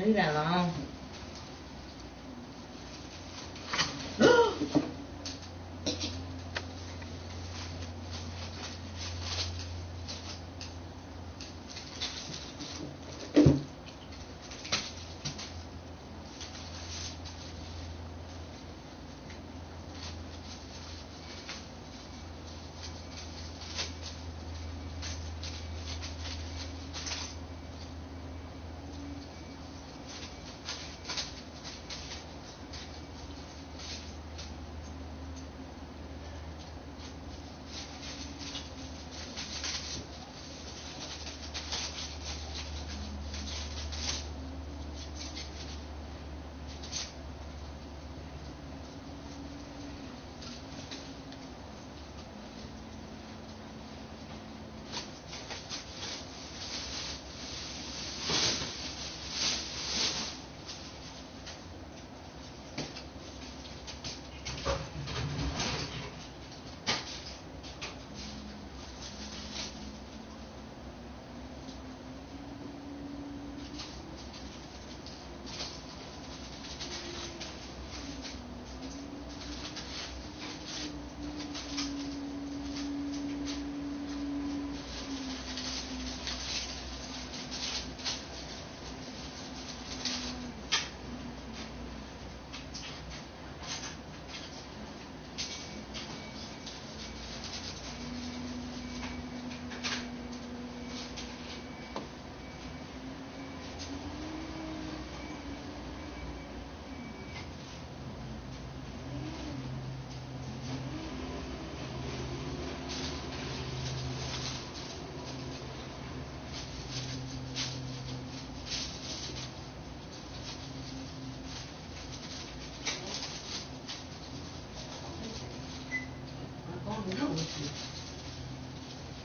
took that long.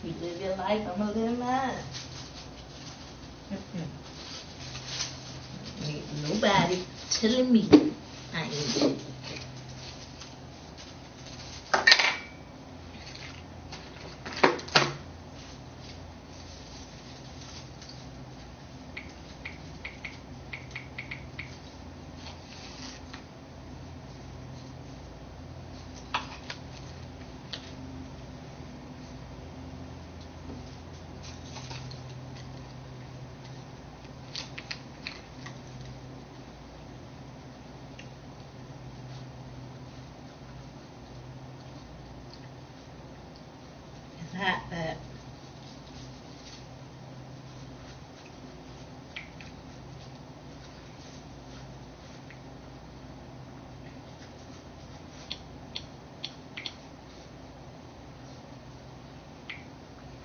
You live your life, I'm gonna live mine. Ain't nobody telling me I ain't shit. That.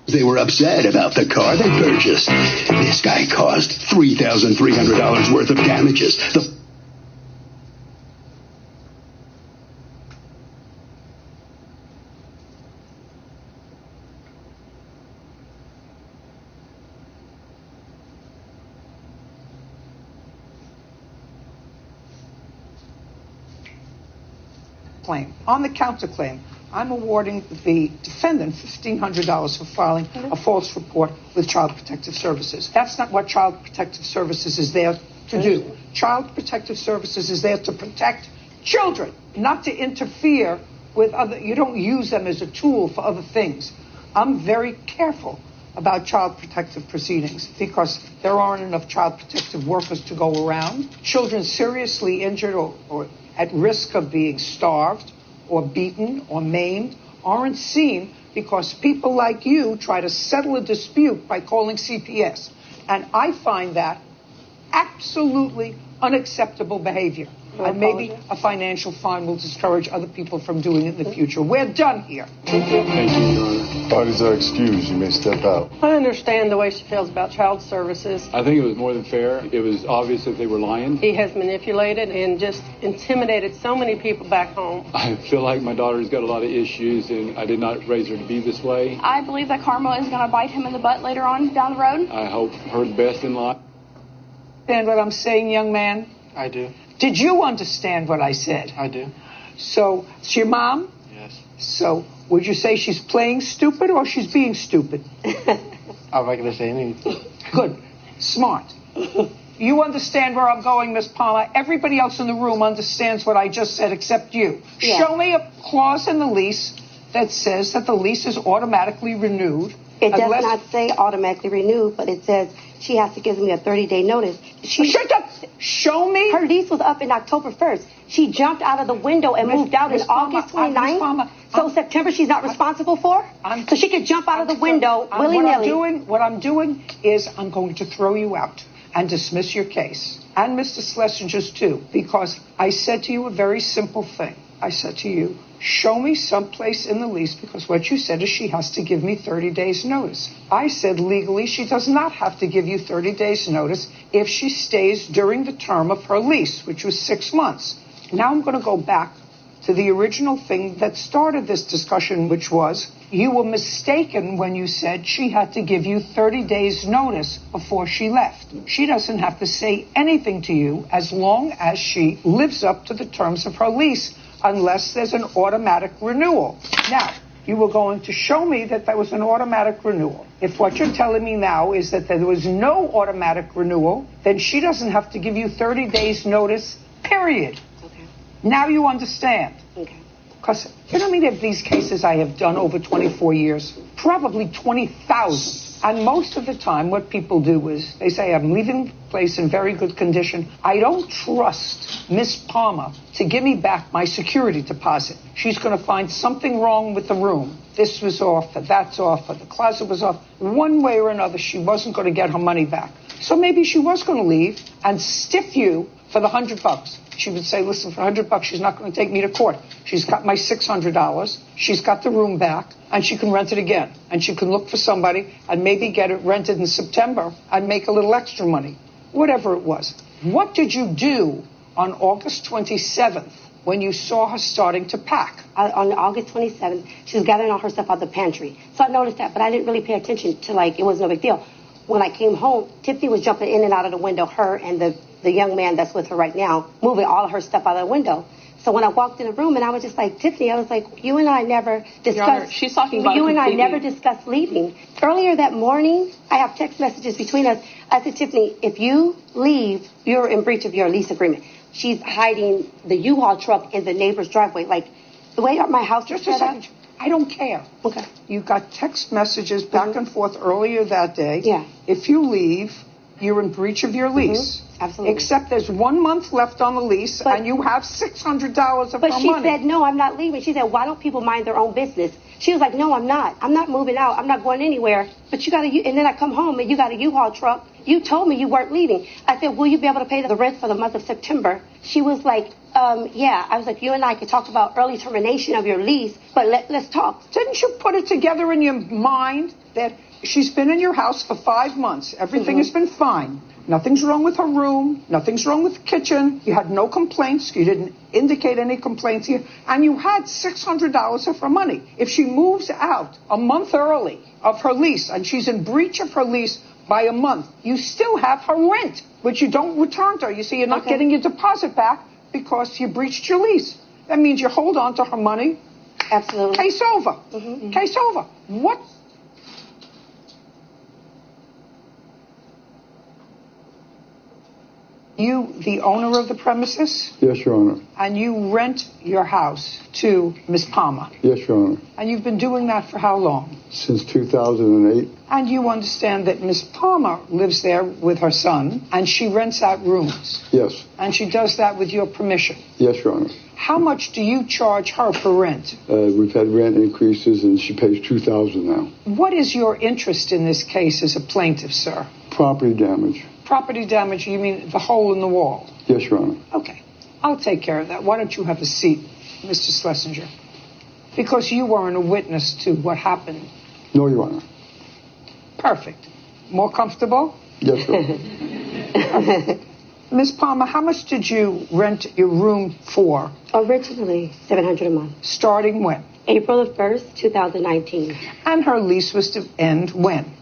They were upset about the car they purchased. This guy caused $3,300 worth of damages. Claim. On the counterclaim, I'm awarding the defendant $1,500 for filing a false report with Child Protective Services. That's not what Child Protective Services is there to do. Child Protective Services is there to protect children, not to interfere with other. You don't use them as a tool for other things. I'm very careful about child protective proceedings because there aren't enough child protective workers to go around. Children seriously injured or at risk of being starved or beaten or maimed aren't seen because people like you try to settle a dispute by calling CPS. And I find that absolutely unacceptable behavior. And maybe a financial fine will discourage other people from doing it in the future. We're done here. Thank you, Your Honor. Parties are excused. You may step out. I understand the way she feels about child services. I think it was more than fair. It was obvious that they were lying. He has manipulated and just intimidated so many people back home. I feel like my daughter's got a lot of issues, and I did not raise her to be this way. I believe that karma is going to bite him in the butt later on down the road. I hope her the best in life. Understand what I'm saying, young man? I do. Did you understand what I said? I do. So, it's your mom? Yes. So, would you say she's playing stupid or she's being stupid? I'm not going to say anything. Good. Smart. You understand where I'm going, Miss Palmer. Everybody else in the room understands what I just said except you. Yeah. Show me a clause in the lease that says that the lease is automatically renewed. It does not say automatically renewed, but it says she has to give me a 30-day notice. Shut up! Show me. Her lease was up in October 1st. She jumped out of the window and moved out in August 29th. So September she's not responsible for? So she could jump out of the window willy-nilly. What I'm doing is I'm going to throw you out and dismiss your case. And Mr. Schlesinger's too, because I said to you a very simple thing. I said to you, show me someplace in the lease, because what you said is she has to give me 30 days notice. I said legally she does not have to give you 30 days notice if she stays during the term of her lease, which was 6 months. Now I'm going to go back to the original thing that started this discussion, which was you were mistaken when you said she had to give you 30 days notice before she left. She doesn't have to say anything to you as long as she lives up to the terms of her lease, unless there's an automatic renewal. Now, you were going to show me that there was an automatic renewal. If what you're telling me now is that there was no automatic renewal, then she doesn't have to give you 30 days notice, period. Okay. Now you understand. Okay. Because you know how many of these cases I have done over 24 years? Probably 20,000. And most of the time what people do is they say, I'm leaving the place in very good condition. I don't trust Miss Palmer to give me back my security deposit. She's going to find something wrong with the room. This was off, or that's off, or the closet was off. One way or another, she wasn't going to get her money back. So maybe she was going to leave and stiff you for the $100. She would say, listen, for $100, she's not going to take me to court. She's got my $600. She's got the room back, and she can rent it again. And she can look for somebody and maybe get it rented in September and make a little extra money, whatever it was. What did you do on August 27th when you saw her starting to pack? On August 27th, she was gathering all her stuff out of the pantry. So I noticed that, but I didn't really pay attention to, it was no big deal. When I came home, Tiffany was jumping in and out of the window, her and the young man that's with her right now, moving all of her stuff out of the window. So when I walked in the room, and I was just like, Tiffany, I was like, you and I never discussed. Your Honor, she's talking about you and I never discussed leaving. Earlier that morning, I have text messages between us. I said, Tiffany, if you leave, you're in breach of your lease agreement. She's hiding the U-Haul truck in the neighbor's driveway. Like, the way my house is set up. I don't care. Okay. You got text messages back and forth earlier that day. Yeah. If you leave, you're in breach of your lease. Absolutely. Except there's 1 month left on the lease, and you have $600 of her money. But she said, no, I'm not leaving. She said, why don't people mind their own business? She was like, no, I'm not. I'm not moving out. I'm not going anywhere. But you got to, and then I come home and you got a U-Haul truck. You told me you weren't leaving. I said, will you be able to pay the rent for the month of September? She was like, yeah. I was like, you and I could talk about early termination of your lease, but let's talk. Didn't you put it together in your mind that she's been in your house for 5 months? Everything has been fine. Nothing's wrong with her room. Nothing's wrong with the kitchen. You had no complaints. You didn't indicate any complaints here. And you had $600 of her money. If she moves out a month early of her lease and she's in breach of her lease by a month, you still have her rent, which you don't return to her. You see, you're not getting your deposit back because you breached your lease. That means you hold on to her money. Absolutely. Case over. Case over. What? You, the owner of the premises? Yes, Your Honor. And you rent your house to Ms. Palmer? Yes, Your Honor. And you've been doing that for how long? Since 2008. And you understand that Ms. Palmer lives there with her son, and she rents out rooms? Yes. And she does that with your permission? Yes, Your Honor. How much do you charge her for rent? We've had rent increases, and she pays $2,000 now. What is your interest in this case as a plaintiff, sir? Property damage. Property damage, you mean the hole in the wall? Yes, Your Honor. Okay. I'll take care of that. Why don't you have a seat, Mr. Schlesinger? Because you weren't a witness to what happened. No, Your Honor. Perfect. More comfortable? Yes, Your Honor. Ms. Palmer, how much did you rent your room for? Originally, $700 a month. Starting when? April 1st, 2019. And her lease was to end when?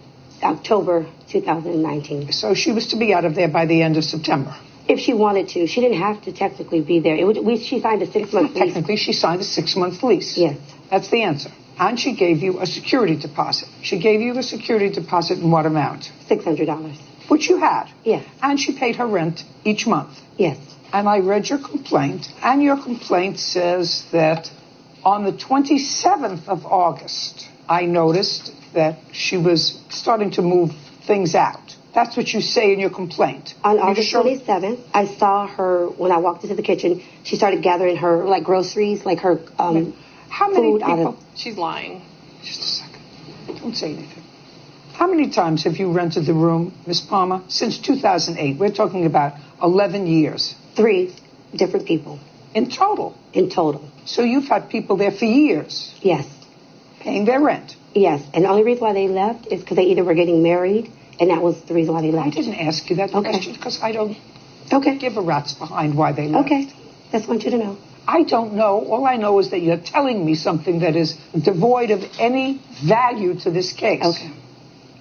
October 2019. So she was to be out of there by the end of September? If she wanted to. She didn't have to technically be there. She signed a 6-month lease. Technically, she signed a 6-month lease. Yes. That's the answer. And she gave you a security deposit. She gave you a security deposit in what amount? $600. which you had. Yeah. And she paid her rent each month. Yes. And I read your complaint, and your complaint says that on the 27th of August, I noticed that she was starting to move things out. That's what you say in your complaint. On August 27th, I saw her when I walked into the kitchen. She started gathering her, like, groceries, like her How many food people? out of... She's lying. Just a second. Don't say anything. How many times have you rented the room, Miss Palmer? Since 2008. We're talking about 11 years. 3 different people. In total? In total. So you've had people there for years? Yes. Paying their rent? Yes. And the only reason why they left is because they either were getting married, and that was the reason why they left. I didn't ask you that question because I don't give a rat's behind why they left. Okay. Just want you to know. I don't know. All I know is that you're telling me something that is devoid of any value to this case. Okay.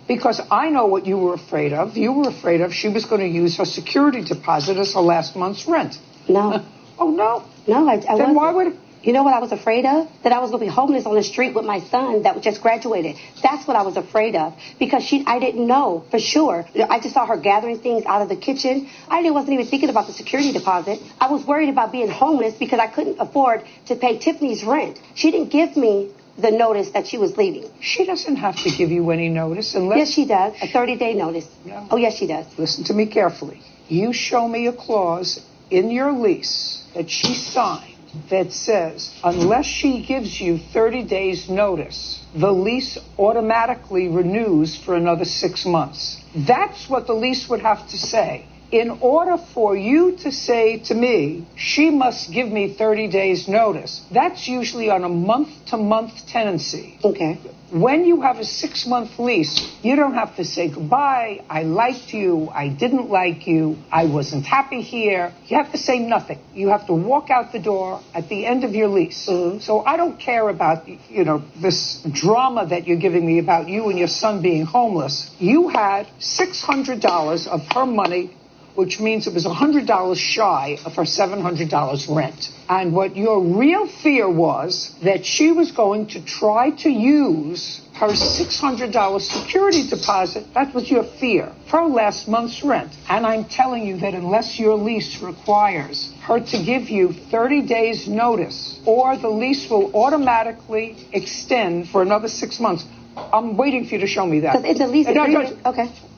Because I know what you were afraid of. You were afraid of she was going to use her security deposit as her last month's rent. No. Oh, no? No, I Then wasn't. why would... You know what I was afraid of? That I was going to be homeless on the street with my son that just graduated. That's what I was afraid of because I didn't know for sure. I just saw her gathering things out of the kitchen. I wasn't even thinking about the security deposit. I was worried about being homeless because I couldn't afford to pay Tiffany's rent. She didn't give me the notice that she was leaving. She doesn't have to give you any notice unless... Yes, she does. A 30-day notice. No. Oh, yes, she does. Listen to me carefully. You show me a clause in your lease that she signed that says unless she gives you 30 days notice, the lease automatically renews for another 6 months. That's what the lease would have to say. In order for you to say to me, she must give me 30 days notice, that's usually on a month-to-month tenancy. Okay. When you have a 6-month lease, you don't have to say goodbye, I liked you, I didn't like you, I wasn't happy here. You have to say nothing. You have to walk out the door at the end of your lease. Mm-hmm. So I don't care about, this drama that you're giving me about you and your son being homeless. You had $600 of her money, which means it was $100 shy of her $700 rent. And what your real fear was that she was going to try to use her $600 security deposit, that was your fear, for last month's rent. And I'm telling you that unless your lease requires her to give you 30 days notice, or the lease will automatically extend for another 6 months. I'm waiting for you to show me that. In the lease agreement,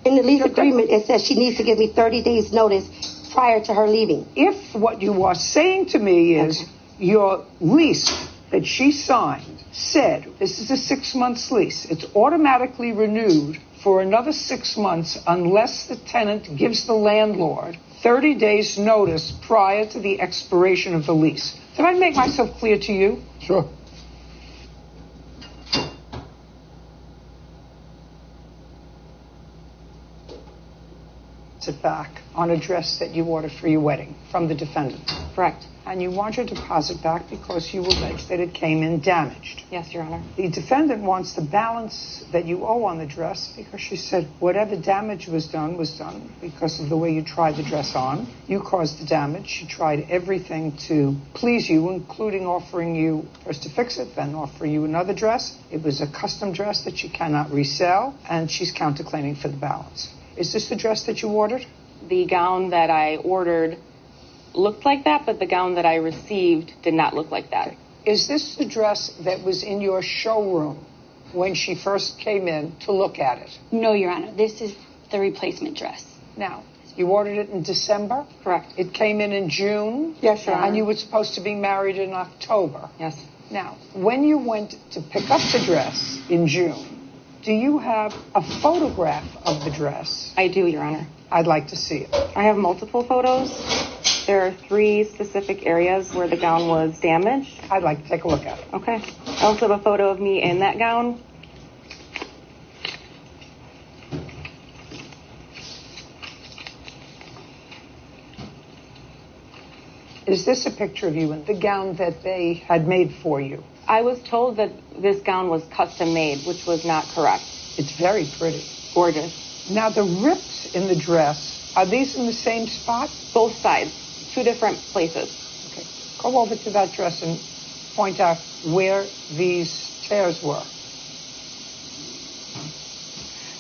in the lease agreement, it says she needs to give me 30 days notice prior to her leaving. If what you are saying to me is your lease that she signed said this is a 6 months lease, it's automatically renewed for another 6 months unless the tenant gives the landlord 30 days notice prior to the expiration of the lease. Did I make myself clear to you? Sure. It back on a dress that you ordered for your wedding from the defendant. Correct. And you want your deposit back because you allege that it came in damaged. Yes, Your Honor. The defendant wants the balance that you owe on the dress because she said whatever damage was done because of the way you tried the dress on. You caused the damage. She tried everything to please you, including offering you first to fix it, then offer you another dress. It was a custom dress that she cannot resell, and she's counterclaiming for the balance. Is this the dress that you ordered? The gown that I ordered looked like that, but the gown that I received did not look like that. Okay. Is this the dress that was in your showroom when she first came in to look at it? No, Your Honor. This is the replacement dress. Now, you ordered it in December? Correct. It came in June? Yes, Your Honor. And you were supposed to be married in October? Yes. Now, when you went to pick up the dress in June, do you have a photograph of the dress? I do, Your Honor. I'd like to see it. I have multiple photos. There are 3 specific areas where the gown was damaged. I'd like to take a look at it. Okay. I also have a photo of me in that gown. Is this a picture of you in the gown that they had made for you? I was told that this gown was custom made, which was not correct. It's very pretty. Gorgeous. Now, the rips in the dress, are these in the same spot? Both sides. 2 different places. Okay. Go over to that dress and point out where these tears were.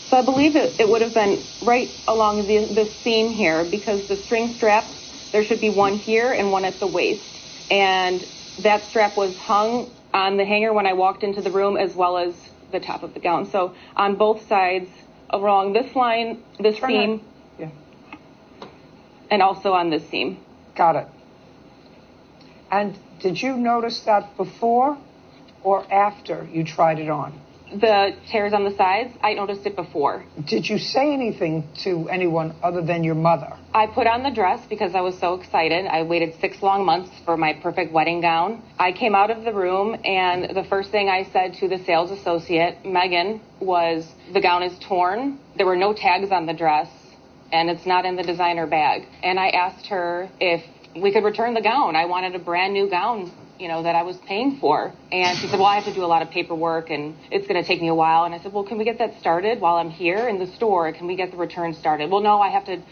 So I believe it would have been right along this seam here, because the string straps, there should be one here and one at the waist. And that strap was hung on the hanger when I walked into the room, as well as the top of the gown. So on both sides, along this line, this seam, yeah, and also on this seam. Got it. And did you notice that before or after you tried it on? The tears on the sides, I noticed it before. Did you say anything to anyone other than your mother? I put on the dress because I was so excited. I waited 6 long months for my perfect wedding gown. I came out of the room, and the first thing I said to the sales associate, Megan, was, the gown is torn. There were no tags on the dress, and it's not in the designer bag. And I asked her if we could return the gown. I wanted a brand new gown, that I was paying for. And she said, well, I have to do a lot of paperwork and it's going to take me a while. And I said, well, can we get that started while I'm here in the store? Can we get the return started? Well, no, I have to,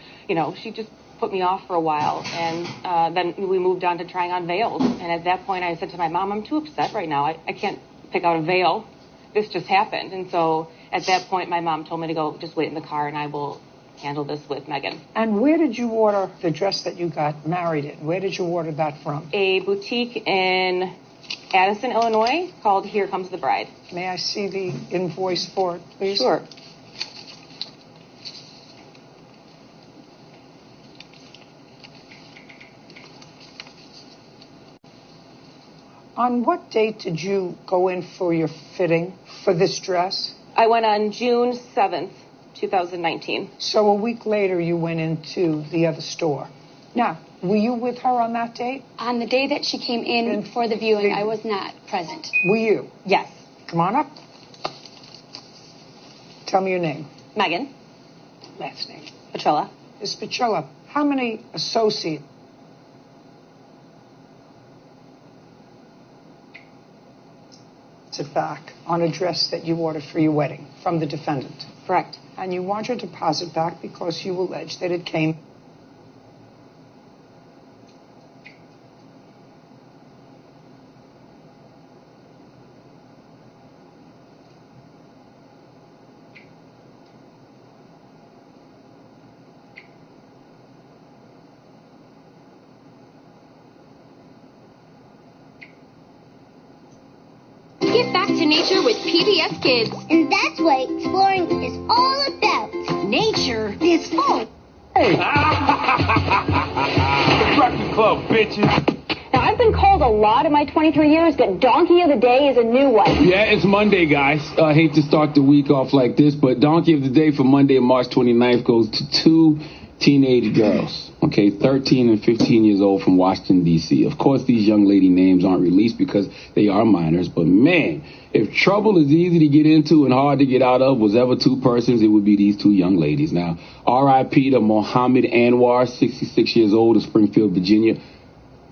she just put me off for a while. And then we moved on to trying on veils. And at that point I said to my mom, I'm too upset right now. I can't pick out a veil. This just happened. And so at that point, my mom told me to go just wait in the car and I will handle this with Megan. And where did you order the dress that you got married in? Where did you order that from? A boutique in Addison, Illinois, called Here Comes the Bride. May I see the invoice for it, please? Sure. On what date did you go in for your fitting for this dress? I went on June 7th. 2019. So a week later, you went into the other store. Now, were you with her on that date? On the day that she came in for the viewing, I was not present. Were you? Yes. Come on up. Tell me your name. Megan. Last name. Petrella. Ms. Petrella, how many associates? It back on a dress that you ordered for your wedding from the defendant. Correct. And you want your deposit back because you allege that it came. Get back to nature with PBS Kids. And that's what exploring is all about. Nature is fun. Hey! The Breakfast Club, bitches. Now, I've been called a lot in my 23 years, but Donkey of the Day is a new one. Yeah, it's Monday, guys. I hate to start the week off like this, but Donkey of the Day for Monday, March 29th, goes to 2 teenage girls, 13 and 15 years old from Washington, D.C. Of course, these young lady names aren't released because they are minors, but man, if trouble is easy to get into and hard to get out of was ever two persons, it would be these two young ladies. Now, R.I.P. to Mohammed Anwar, 66 years old of Springfield, Virginia.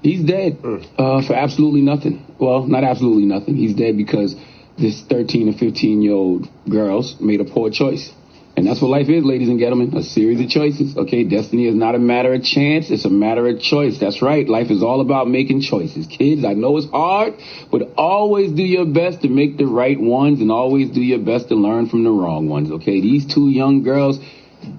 He's dead for absolutely nothing. Well, not absolutely nothing. He's dead because this 13 and 15-year-old girls made a poor choice. And that's what life is, ladies and gentlemen, a series of choices. Destiny is not a matter of chance, it's a matter of choice. That's right, life is all about making choices. Kids, I know it's hard, but always do your best to make the right ones and always do your best to learn from the wrong ones, These two young girls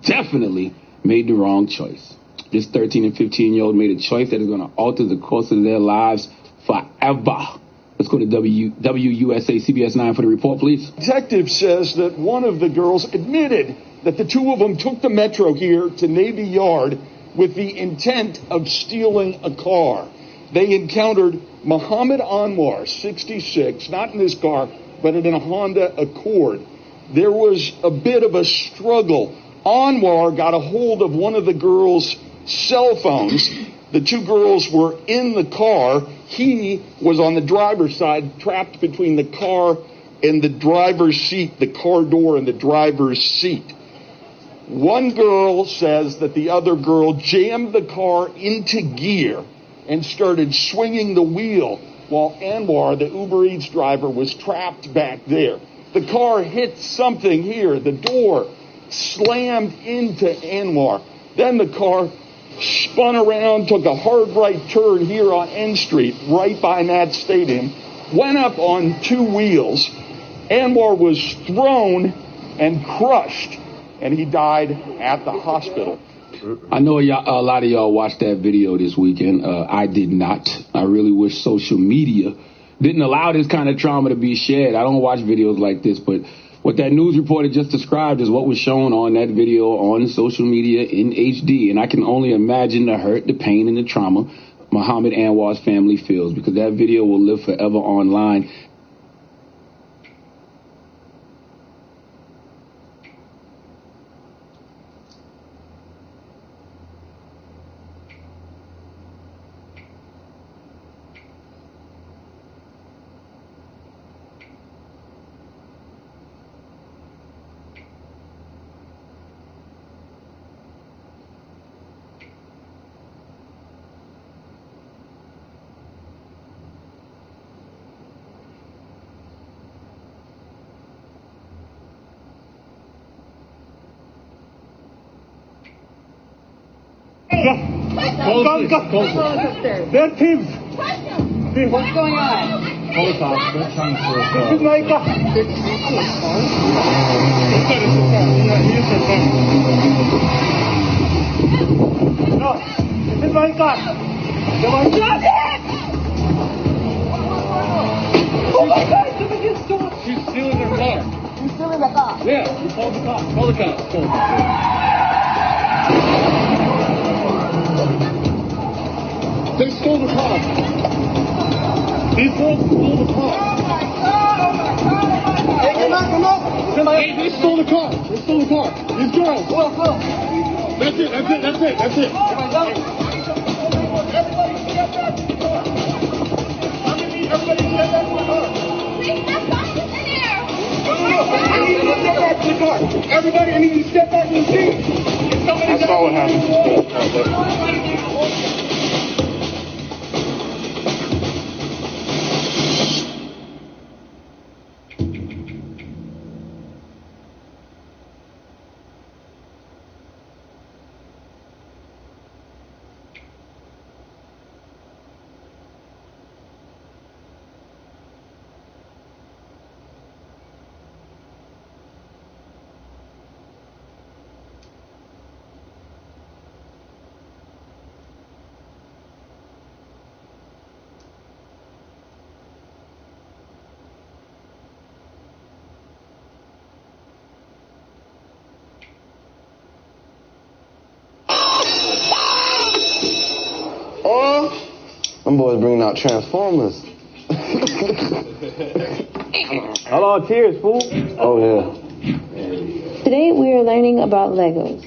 definitely made the wrong choice. This 13 and 15-year-old made a choice that is going to alter the course of their lives forever. Let's go to WUSA CBS 9 for the report, please. Detective says that one of the girls admitted that the two of them took the Metro here to Navy Yard with the intent of stealing a car. They encountered Mohammed Anwar, 66, not in his car, but in a Honda Accord. There was a bit of a struggle. Anwar got a hold of one of the girls' cell phones. The two girls were in the car. He was on the driver's side, trapped between the car and the driver's seat, the car door and the driver's seat. One girl says that the other girl jammed the car into gear and started swinging the wheel while Anwar, the Uber Eats driver, was trapped back there. The car hit something here. The door slammed into Anwar. Then the car spun around, took a hard right turn here on N Street, right by Nat Stadium, went up on two wheels. Anwar was thrown and crushed, and he died at the hospital. I know a lot of y'all watched that video this weekend. I did not. I really wish social media didn't allow this kind of trauma to be shared. I don't watch videos like this, but what that news reporter just described is what was shown on that video on social media in HD. And I can only imagine the hurt, the pain, and the trauma Muhammad Anwar's family feels, because that video will live forever online. They're thieves. What's going on? Hold the cops. They're trying to... This is my car. No, this is my car. They want to... Oh my God! She's stealing their car. She's stealing the car? Yeah, you called the cops. Call the cops. They stole the car. These girls stole the car. Hey, come on. Hey, they stole the car. They stole the car. These girls. Go. That's it. Everybody get back in the car. Everybody, I need you to step back in the seat. I saw what happened. Them boys bringing out Transformers. Hello, cheers, fool. Oh, yeah. Today we are learning about Legos.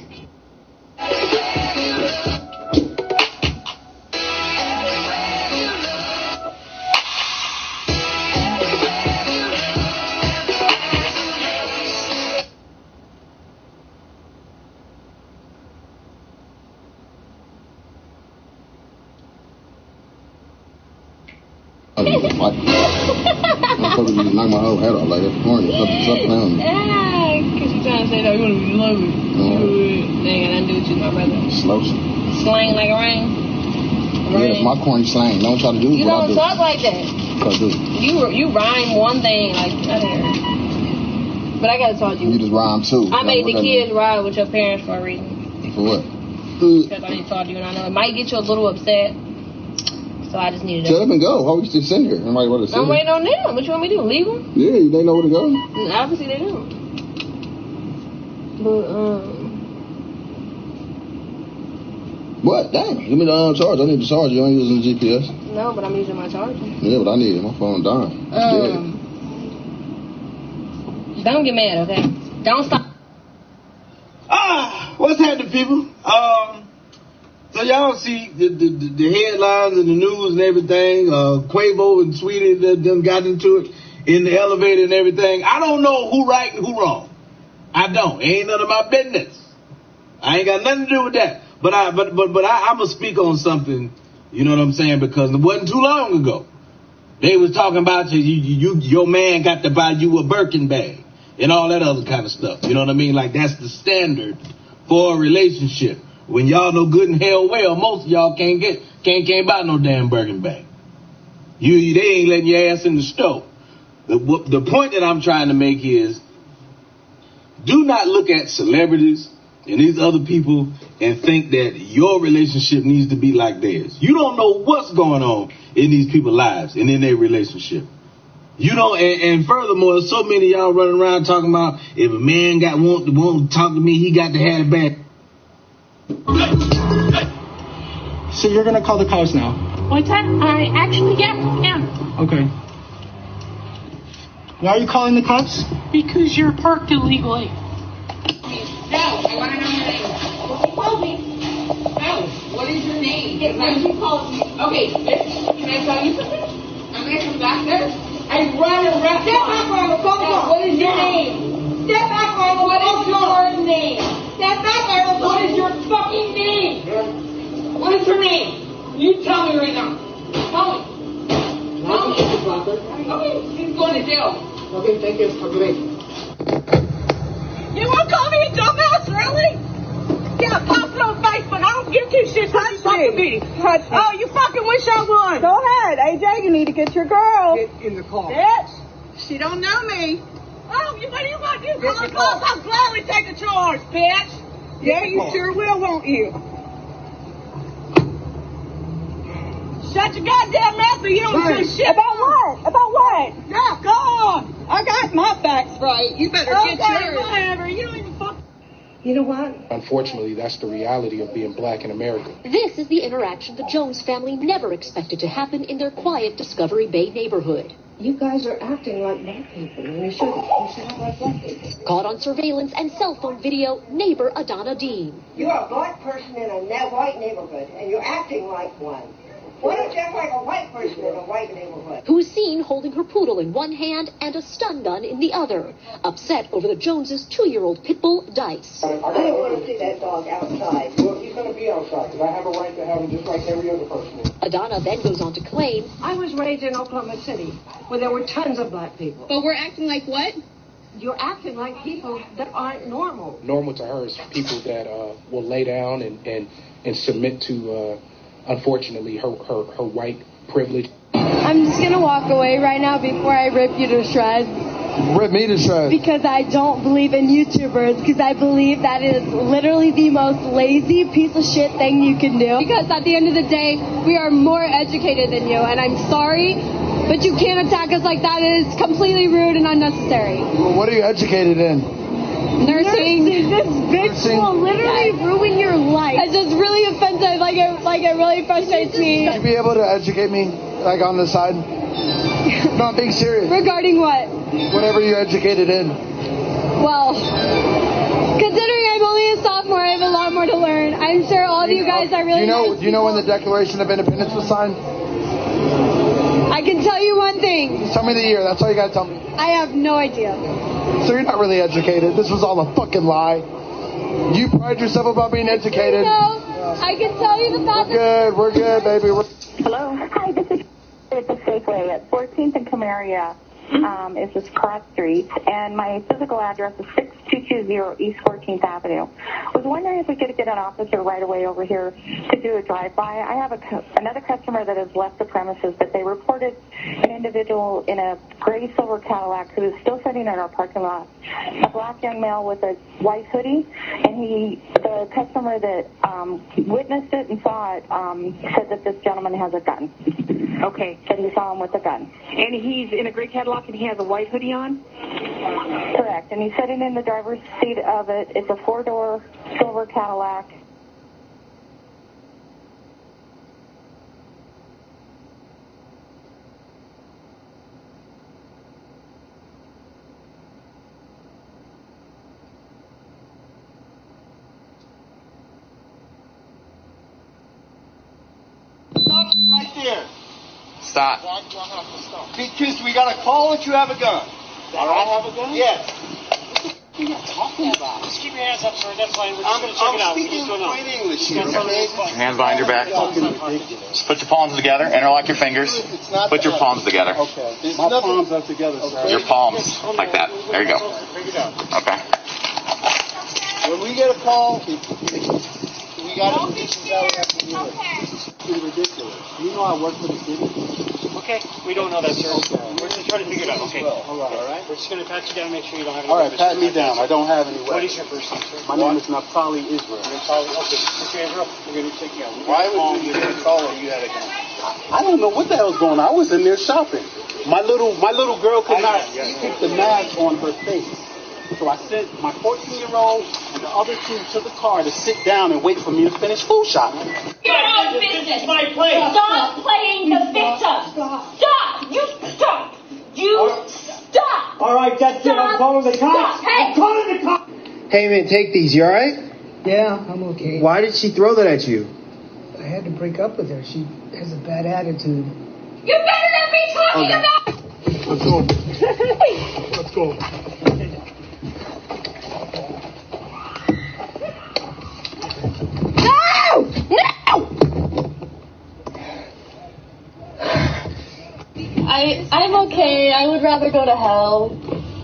Knock my whole head off like that. Corny. Something else. Yeah, because you trying to say that you want to be low. They ain't got nothing to do with you, my brother. Slow. Slang like a rain. Yeah, it's my corny slang. Don't try to do you what I do. You don't talk like that. Cause you rhyme one thing like I didn't. But I gotta talk to you. You just rhyme too. I made the kids ride with your parents for a reason. For what? Because I need to talk to you, and I know it might get you a little upset. So I just needed to... Shut up and go. Why would you just sitting here? I'm waiting on them. What you want me to do? Leave them? Yeah, they know where to go. Obviously they do. But, What? Dang. Give me the charge. I need the charge. You ain't using the GPS. No, but I'm using my charger. Yeah, but I need it. My phone dying. Don't get mad, okay? Don't stop. What's happening, people? So y'all see the headlines and the news and everything. Quavo and Sweetie them got into it in the elevator and everything. I don't know who right and who wrong. I don't. It ain't none of my business. I ain't got nothing to do with that. But I'm gonna speak on something. You know what I'm saying? Because it wasn't too long ago. They was talking about your man got to buy you a Birkin bag and all that other kind of stuff. You know what I mean? Like that's the standard for a relationship. When y'all know good and hell well, most of y'all can't buy no damn Birkin bag. They ain't letting your ass in the stove. The point that I'm trying to make is Do not look at celebrities and these other people and think that your relationship needs to be like theirs. You don't know what's going on in these people's lives and in their relationship. You don't, and furthermore, so many of y'all running around talking about if a man won't to talk to me, he got to have it back. So you're gonna call the cops now? What's that? Yeah. Okay. Why are you calling the cops? Because you're parked illegally. No, I want to know your name. Call me. No, what is your name? Why did you call me? Okay, can I tell you something? I'm going to come back there. I run a restaurant. Step back, Ronald. What is your name? Step back, Ronald. What is your name? Step back, Ronald. What is your fucking name? What is your name? You tell me right now. Tell me. Tell me. Okay, he's going to jail. Okay, thank you. Have a good day. You want to call me a dumbass, really? Yeah, post it on Facebook. I don't give two shits what you fucking be. Touch me. Oh, you fucking wish I won. Go ahead, AJ. You need to get your girl. Get in the car. Bitch. She don't know me. Oh, what do you want to do? Call the cops. I'll gladly take a charge, bitch. Yeah, you sure will, won't you? Shut your goddamn mouth or you don't do shit. About what? About what? Yeah, go on. I got my facts right. You better get yours. Whatever. You don't even fuck. You know what? Unfortunately, that's the reality of being black in America. This is the interaction the Jones family never expected to happen in their quiet Discovery Bay neighborhood. You guys are acting like black people, and you shouldn't. You should act like black people. Caught on surveillance and cell phone video, neighbor Adana Dean. You're a black person in a white neighborhood, and you're acting like one. Why don't you act like a white person in a white neighborhood? Who is seen holding her poodle in one hand and a stun gun in the other, upset over the Joneses' 2-year-old pit bull, Dice. I don't want to see that dog outside. Well, he's going to be outside, because I have a right to have him just like every other person. Adana then goes on to claim, I was raised in Oklahoma City, where there were tons of black people. But we're acting like what? You're acting like people that aren't normal. Normal to her is people that will lay down and submit to, unfortunately, her white privilege. I'm just going to walk away right now before I rip you to shreds. Rip me to shreds. Because I don't believe in YouTubers, because I believe that is literally the most lazy piece of shit thing you can do. Because at the end of the day, we are more educated than you, and I'm sorry, but you can't attack us like that. It is completely rude and unnecessary. Well, what are you educated in? Nursing. This bitch will literally ruin your life. It's just really offensive. Like it really frustrates me. Would you be able to educate me, like on the side? No, I'm being serious. Regarding what? Whatever you're educated in. Well, considering I'm only a sophomore, I have a lot more to learn. I'm sure all of you guys are really nice Do you know when the Declaration of Independence was signed? I can tell you one thing. Just tell me the year. That's all you gotta tell me. I have no idea. So you're not really educated. This was all a fucking lie. You pride yourself about being educated. No, I can tell you the fact. We're good, baby. Hello. Hi, this is at the Safeway at 14th and Camaria. It's just cross street, and my physical address is 6220 East 14th Avenue. Was wondering if we could get an officer right away over here to do a drive-by. I have another customer that has left the premises, but they reported an individual in a gray silver Cadillac who is still sitting in our parking lot, a black young male with a white hoodie, and the customer that witnessed it and saw it said that this gentleman has a gun. Okay. That he saw him with a gun. And he's in a gray Cadillac and he has a white hoodie on? Correct. And he's sitting in the driver's seat of it. It's a 4-door silver Cadillac. Stop right there. Stop. Because we got a call that you have a gun. All right. I have a gun? Yes. What are you talking about? Just keep your hands up, sir. That's fine. We're just going to check it out. I'm speaking plain English here, okay? Hands behind your back. Just put your palms together. Interlock your fingers. Put your palms together. Okay. My palms are together, sir. Your palms, like that. There you go. Okay. When we get a call, we got to do that. It's pretty ridiculous. You know I work for the city. Okay, we don't know that, sir. We're just trying to figure it out. Okay. All right. We're just going to pat you down and make sure you don't have any. All right, pat me down. I don't have any weapons. What is your first name, sir? My name is Naftali Israel. Naftali. Okay, Mr. Israel, we're going to take you out. Why would you call her? You had a gun. I don't know what the hell's going on. I was in there shopping. My little girl could not keep the mask on her face. So I sent my 14-year-old and the other two to the car to sit down and wait for me to finish food shopping. Your own business. This is my place. Stop playing the victim. Stop. You stop. You stop. All right, that's it. I'm calling the cops. Hey. I'm calling the cops. Hey, man, take these. You all right? Yeah, I'm okay. Why did she throw that at you? I had to break up with her. She has a bad attitude. You better not be talking about. Let's go. Let's go. I'm okay. I would rather go to hell.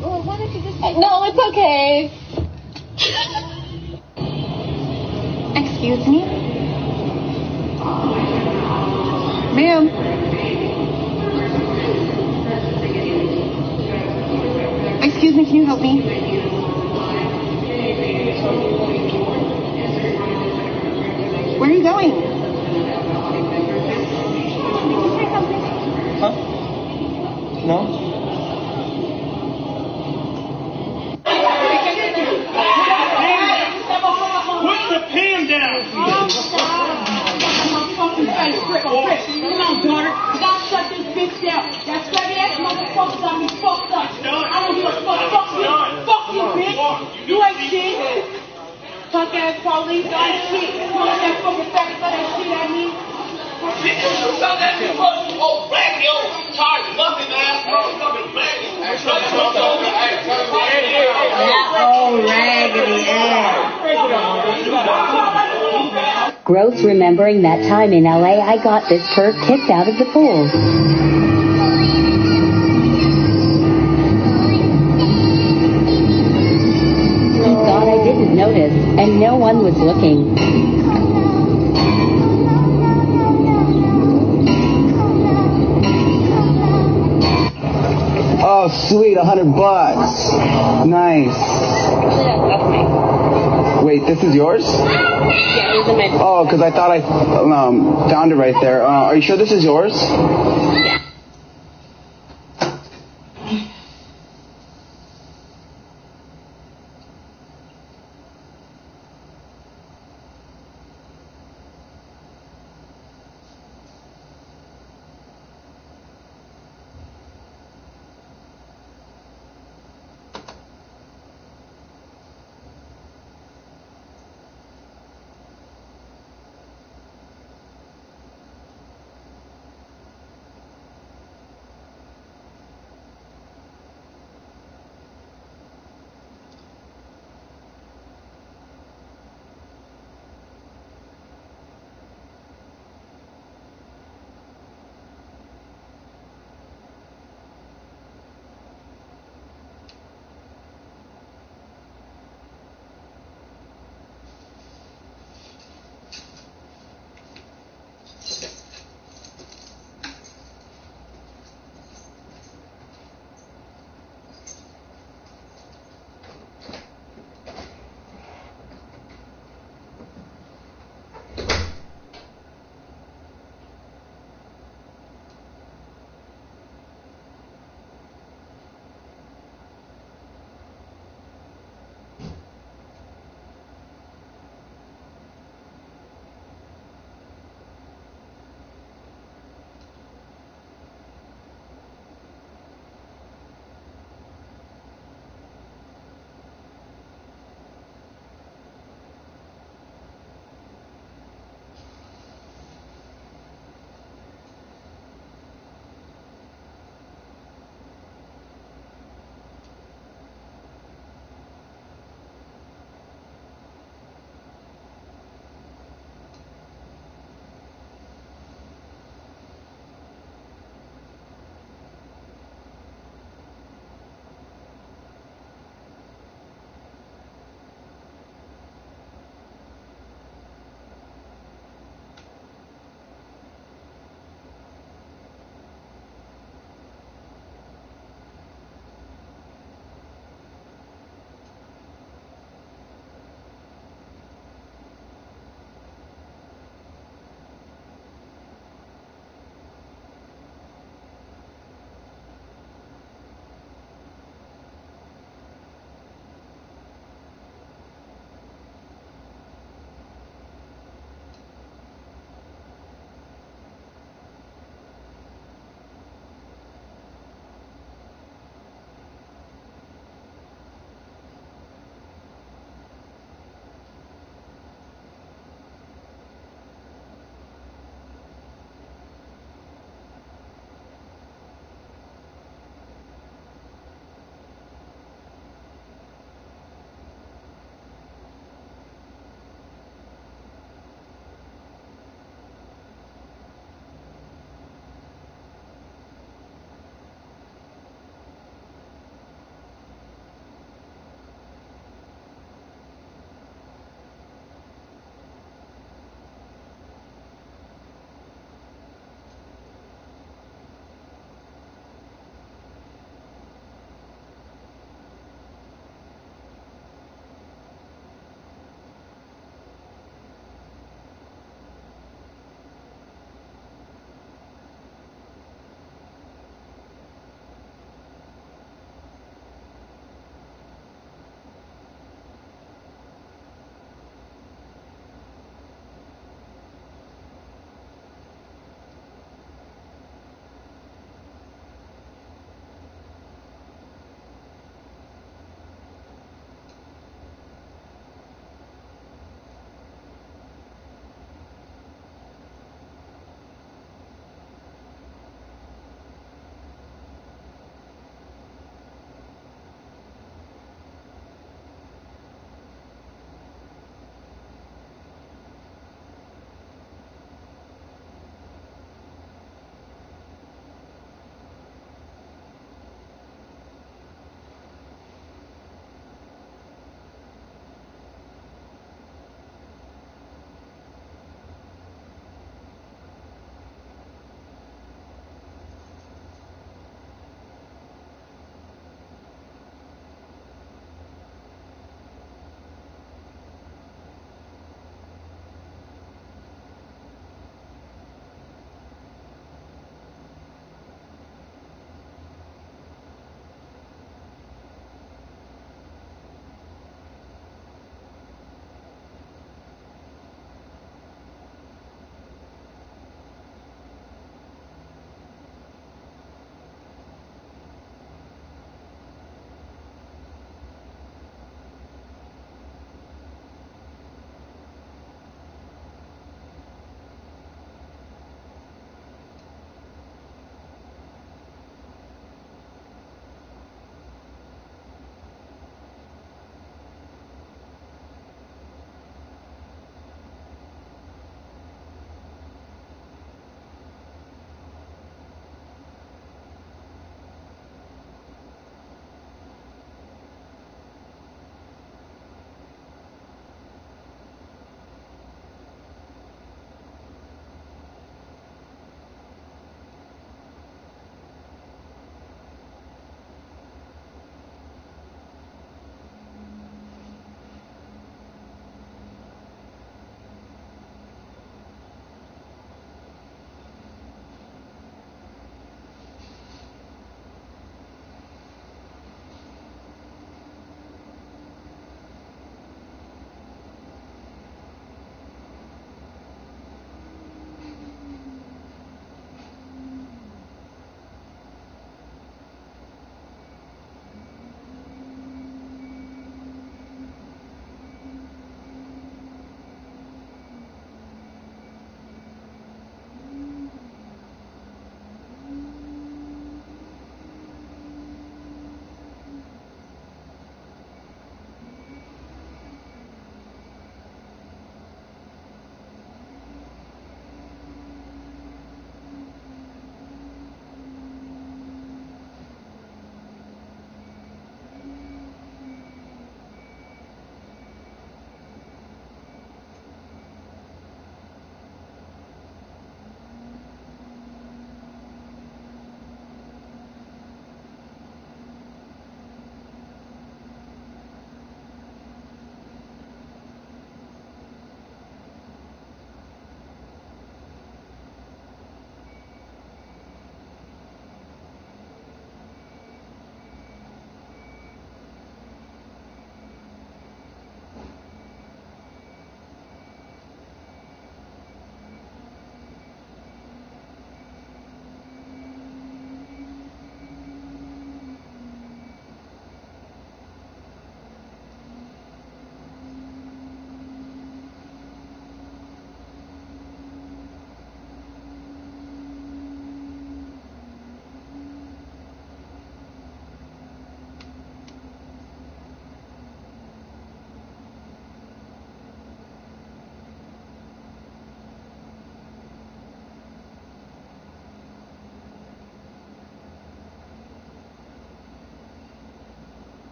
Well, why don't you just... No, it's okay. Excuse me? Ma'am. Excuse me, can you help me? Where are you going? Huh? No? Put the pen down. Come on, daughter. You gotta shut this bitch down. That scrappy ass motherfucker got me fucked up. I don't give a fuck. Fuck you. Fuck you, bitch. You ain't shit. Fuck ass police. I ain't shit. You want that fucking faggot for that shit I need? Oh, raggedy old tired muffin ass motherfucking raggedy. Oh, raggedy ass. Gross remembering that time in LA I got this perv kicked out of the pool. He thought I didn't notice, and no one was looking. Oh, sweet, $100. Nice. Wait, this is yours? Yeah, it was in my... Oh, because I thought I found it right there. Are you sure this is yours? Yeah.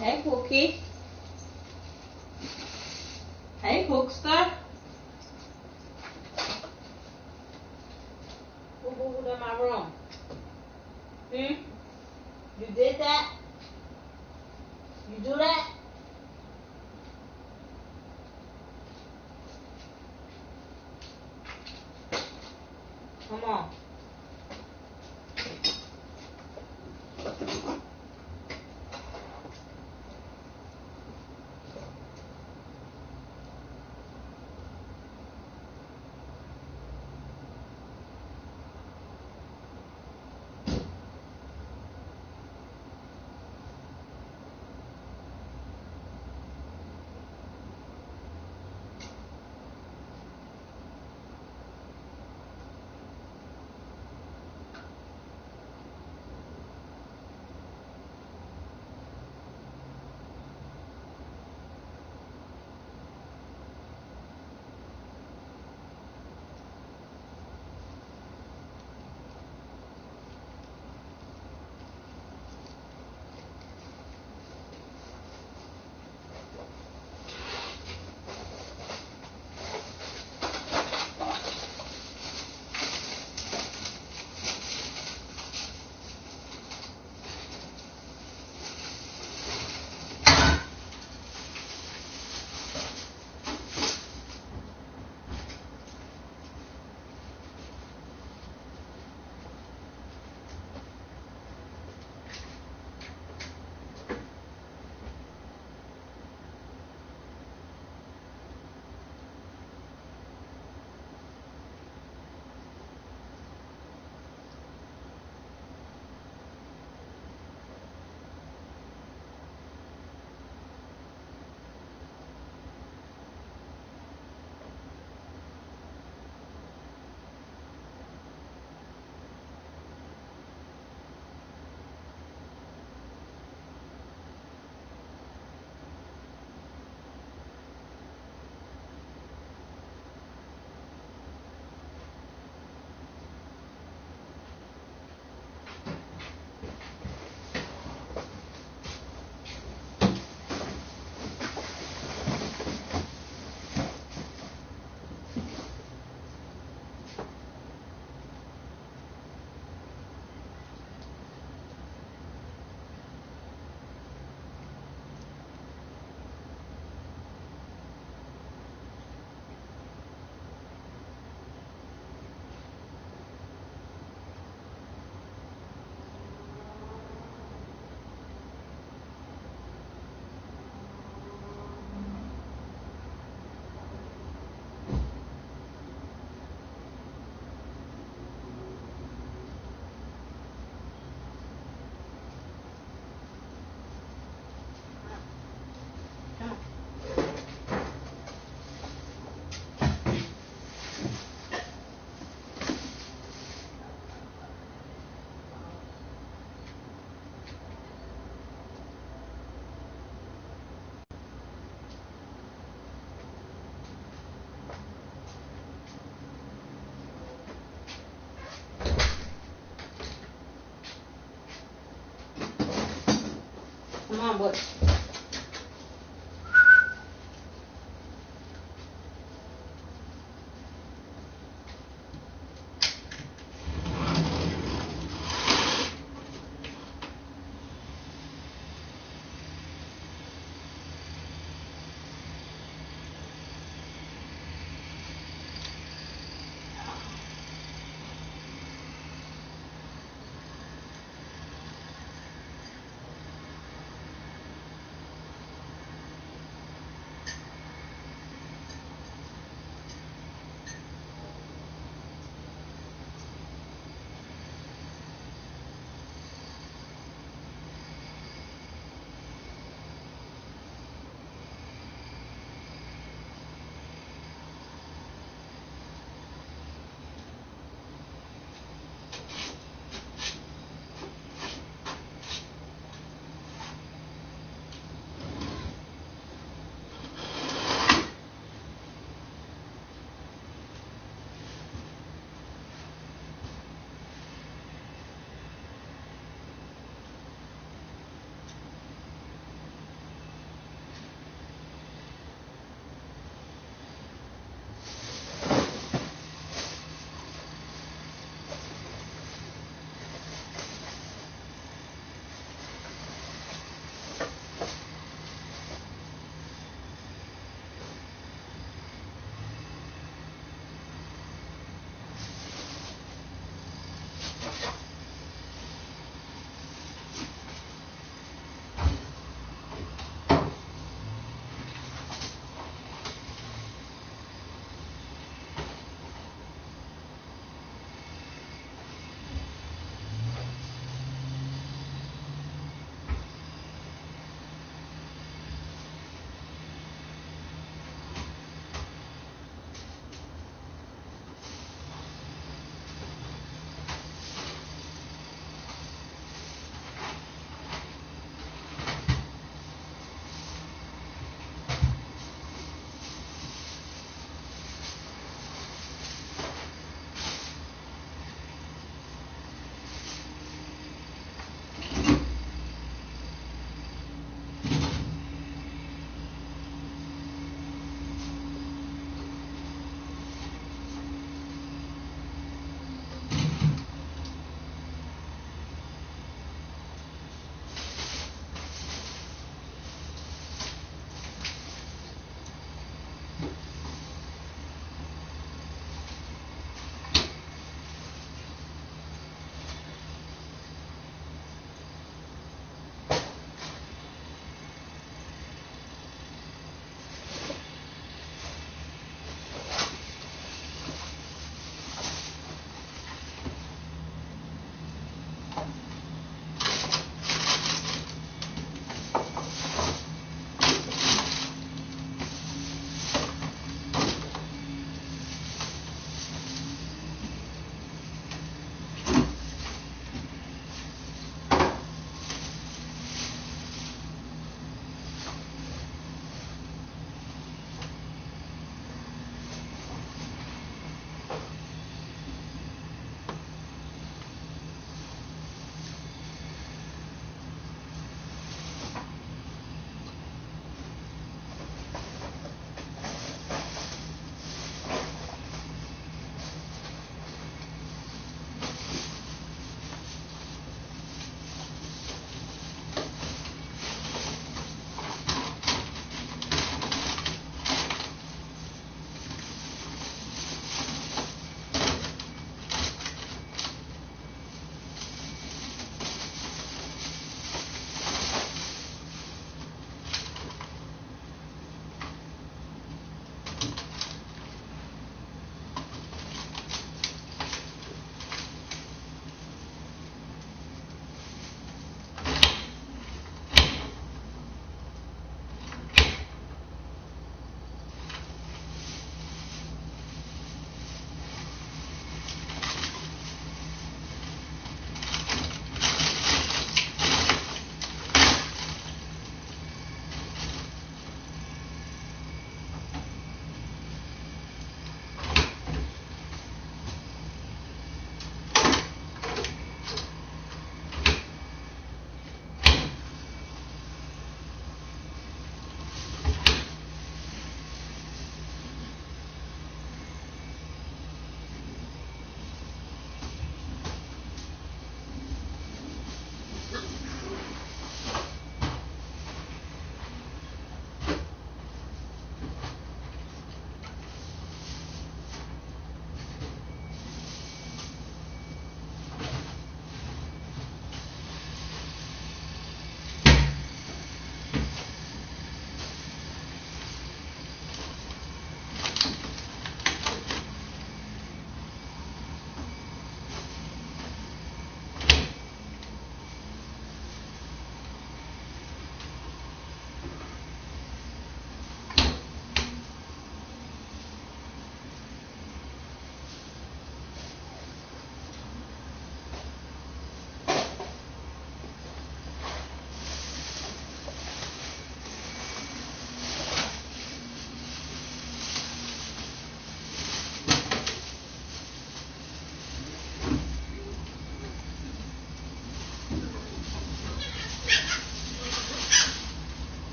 Hey, Cookie. Hey, Cookster. Who moved in my room? You did that? You do that? Come on. Come on, boy.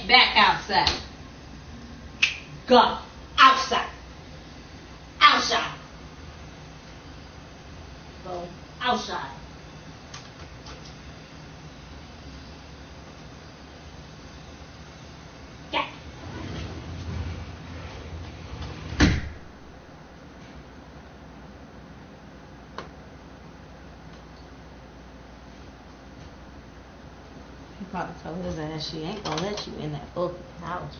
back outside. Go outside. Outside. Go outside. Yeah. He probably told his ass she ain't gonna let you in that fucking house.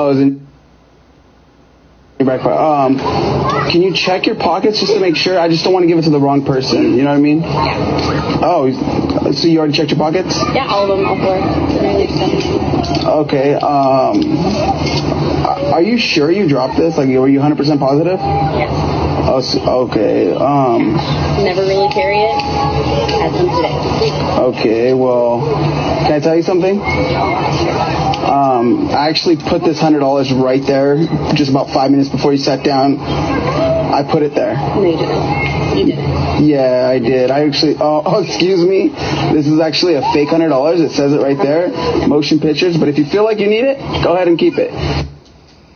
Oh, is it? Can you check your pockets just to make sure? I just don't want to give it to the wrong person. You know what I mean? Yeah. Oh, so you already checked your pockets? Yeah, all of them, all four. Okay. Are you sure you dropped this? Like, were you 100% positive? Yes. Oh, okay. Never really carry it. As of today. Okay, well, can I tell you something? I actually put this $100 right there just about 5 minutes before you sat down. I put it there. No, you didn't. You didn't. Yeah, I did. I actually, oh, excuse me. This is actually a fake $100. It says it right there. Motion pictures. But if you feel like you need it, go ahead and keep it.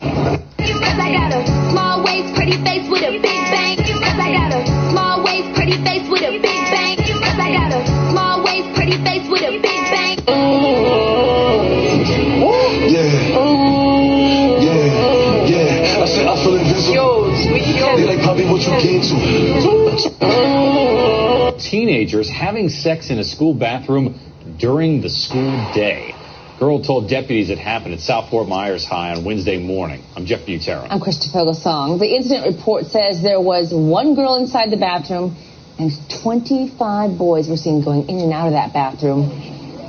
I got a small waist, pretty face with a big bang. I got a small waist, pretty face with a big bang. I got a small waist, pretty face with a big bang. Yeah. I said I feel invisible. They like probably what you get to. Teenagers having sex in a school bathroom during the school day. Girl told deputies it happened at South Fort Myers High on Wednesday morning. I'm Jeff Butera. I'm Christopher Gasong. The incident report says there was one girl inside the bathroom and 25 boys were seen going in and out of that bathroom.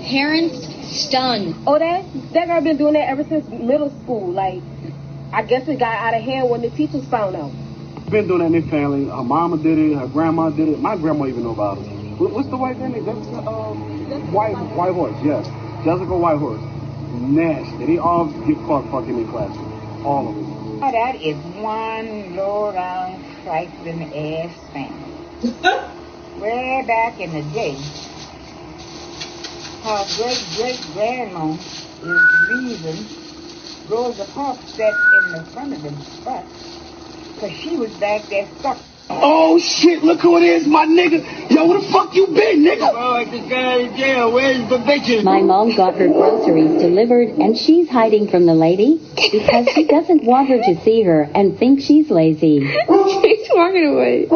Parents stunned. Oh, that girl been doing that ever since middle school. Like, I guess it got out of hand when the teachers found out. Been doing that in their family. Her mama did it. Her grandma did it. My grandma even know about it. What's the white name? White Horse. Yes, Jessica Whitehorse. Nasty. They all get caught fucking in classroom. All of them. That is one low-down, trifling ass family. Way back in the day, her great-great-grandma is the reason Rosa Parks sat in the front of the bus, because she was back there stuck. Oh shit, look who it is, my nigga. Yo, where the fuck you been, nigga? Oh, I just got out of jail. Where's the bitches? My mom got her groceries delivered and she's hiding from the lady because she doesn't want her to see her and thinks she's lazy. She's walking away.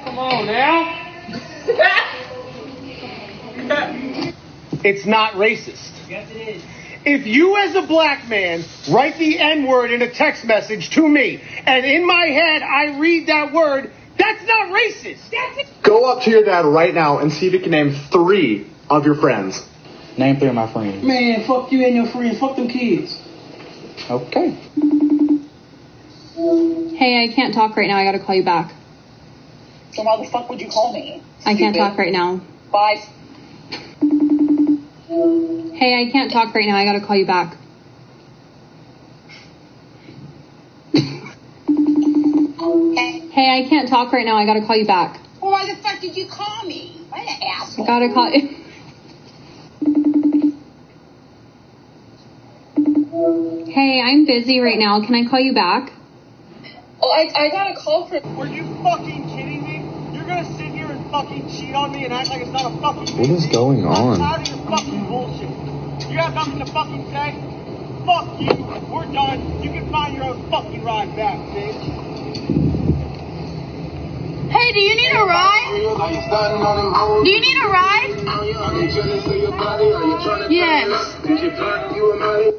Come on now. It's not racist. Yes, it is. If you as a black man write the N-word in a text message to me, and in my head I read that word, that's not racist. Go up to your dad right now and see if you can name 3 of your friends. Name 3 of my friends. Man, fuck you and your friends. Fuck them kids. Okay. Hey, I can't talk right now. I gotta call you back. So why the fuck would you call me? I can't talk right now. Bye. Hey, I can't talk right now. I gotta call you back. Hey, I can't talk right now. I gotta call you back. Well, why the fuck did you call me? What an asshole. I gotta call you. Hey, I'm busy right now. Can I call you back? Oh, I got a call from... Are you fucking kidding me? You're gonna sit here and fucking cheat on me and act like it's not a fucking What is going on? I'm tired of your fucking bullshit. You have nothing to fucking say? Fuck you. We're done. You can find your own fucking ride back, bitch. Hey, do you need a ride? Do you need a ride? Yes.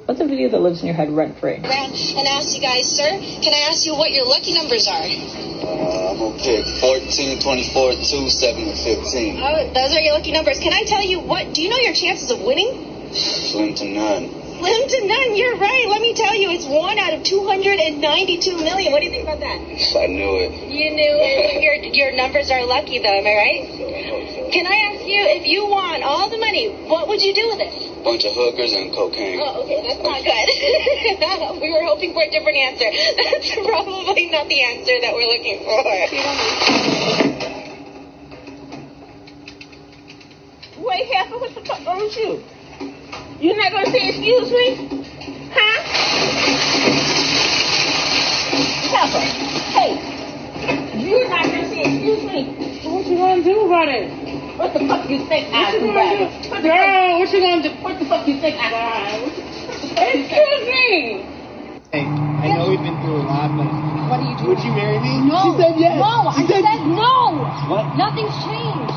What's a video that lives in your head rent free? And ask you guys, sir, can I ask you what your lucky numbers are? I'm gonna pick 14, 24, 2, 7, and 15. Oh, those are your lucky numbers. Can I tell you what? Do you know your chances of winning? Slim to none. Slim to none. You're right. Let me tell you, it's 1 out of 292 million. What do you think about that? I knew it. You knew it. Your numbers are lucky, though. Am I right? Can I ask you, if you won all the money, what would you do with it? Bunch of hookers and cocaine. Oh, okay, that's not good. We were hoping for a different answer. That's probably not the answer that we're looking for. Wait, Heifer, what the fuck wrong with you? You're not going to say excuse me? Huh? Heifer, hey, you're not going to say excuse me? What you going to do about it? What the fuck you think I do about it? Girl, what you going to do? What the fuck you think I do? Excuse me! Hey, I know we've been through a lot, but What do you do? would you marry me? No. She said yes. No, I said no. What? Nothing's changed.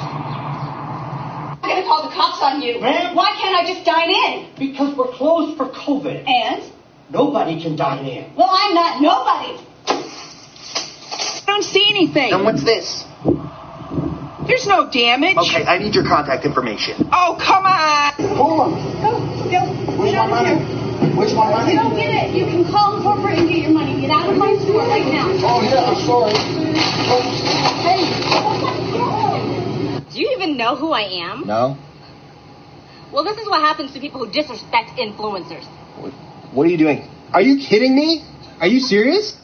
I'm going to call the cops on you. Ma'am? Why can't I just dine in? Because we're closed for COVID. And? Nobody can dine in. Well, I'm not nobody. I don't see anything. And what's this? There's no damage. Okay, I need your contact information. Oh, come on. Hold on. Go. Where's my money? Where's my money? You don't get it. You can call corporate and get your money. Get out of my store right now. Oh, yeah, I'm sorry. Hey. Do you even know who I am? No? Well, this is what happens to people who disrespect influencers. What are you doing? Are you kidding me? Are you serious?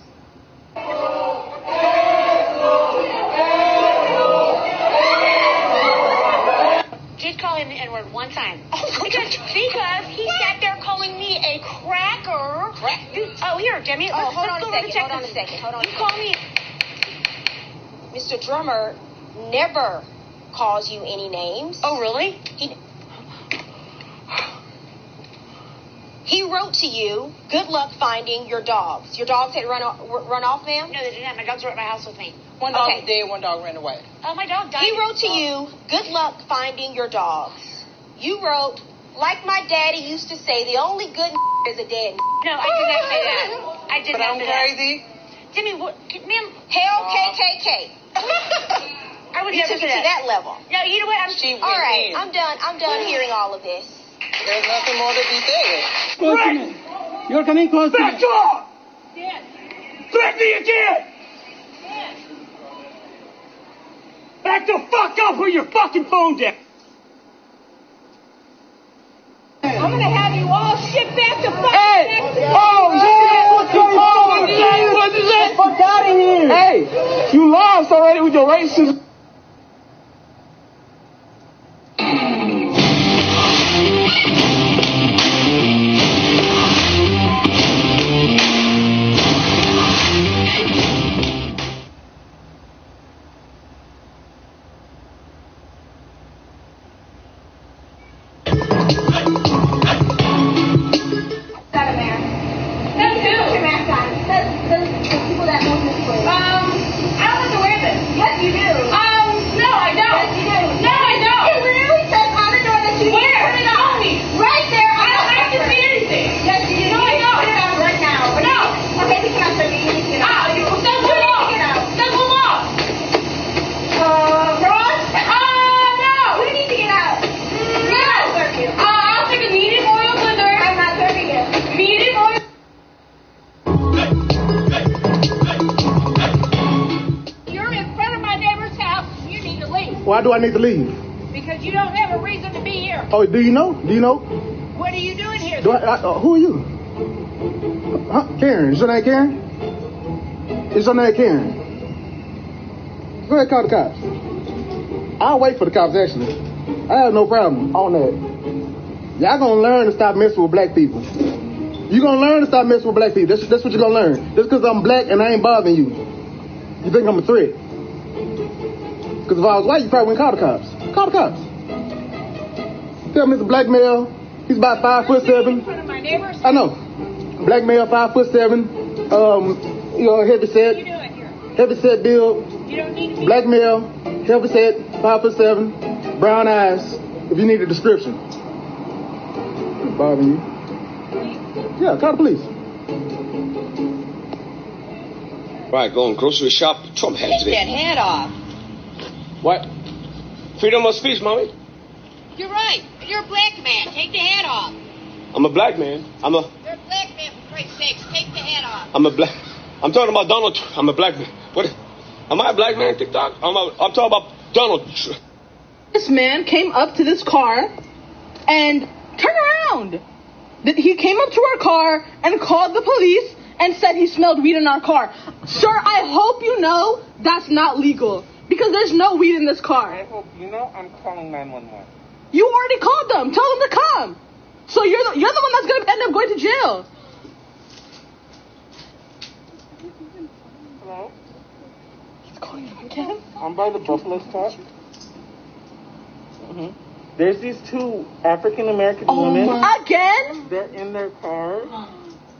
Did call him the N-word one time. Because he sat there calling me a cracker. Oh, here, Jimmy. Hold on a second. You call me. Mr. Drummer never calls you any names. Oh, really? He wrote to you, good luck finding your dogs. Your dogs had run off, ma'am? No, they didn't have. My dogs were at my house with me. One dog was dead, one dog ran away. Oh, my dog died. He wrote to you, good luck finding your dogs. You wrote, like my daddy used to say, the only good is a dead. No, I did not say that. I did But not I'm say that. crazy. Jimmy, what, ma'am? Hell, KKK. I would You never took say it to that. that level. No, you know what? All right, I'm done hearing all of this. There's nothing more to be said. Right. You're coming close to me. Back off! Threaten me again! Back the fuck up with your fucking phone down! I'm gonna have you all shipped back to fucking Hey! Oh, shit! What is that? Fuck out of here! Hey! You lost already with your racist. Why do I need to leave? because you don't have a reason to be here. Oh, do you know? Do you know? What are you doing here? Who are you? Huh? Karen. Is your name Karen? Is your name Karen? Go ahead, call the cops. I'll wait for the cops, actually. I have no problem on that. Y'all gonna learn to stop messing with black people. You gonna learn to stop messing with black people. That's what you're gonna learn. Just because I'm black and I ain't bothering you. You think I'm a threat? Because if I was white, you probably wouldn't call the cops. Call the cops. Tell me it's a black male. He's about 5'7". In front of my neighbors? I know. Black male, 5'7". You know, heavy set. You do it here. Heavy set build. You don't need to be. Black male, heavy set, 5'7", brown eyes. If you need a description. It's bothering you. Yeah, call the police. Right, going grocery shop. Trump hat Take today. that hat off. What? Freedom of speech, mommy. You're right. You're a black man. Take the hat off. I'm a black man. You're a black man, for Christ's sakes. Take the hat off. I'm talking about Donald Trump. I'm a black man. What? Am I a black man, TikTok? I'm talking about Donald Trump. This man came up to this car and turned around. He came up to our car and called the police and said he smelled weed in our car. Sir, I hope you know that's not legal because there's no weed in this car. I hope you know I'm calling 911. You already called them. Tell them to come. So you're the one that's going to end up going to jail. Hello? He's calling them again. I'm by the Buffalo Stop. There's these two African American women. Again? They're in their car,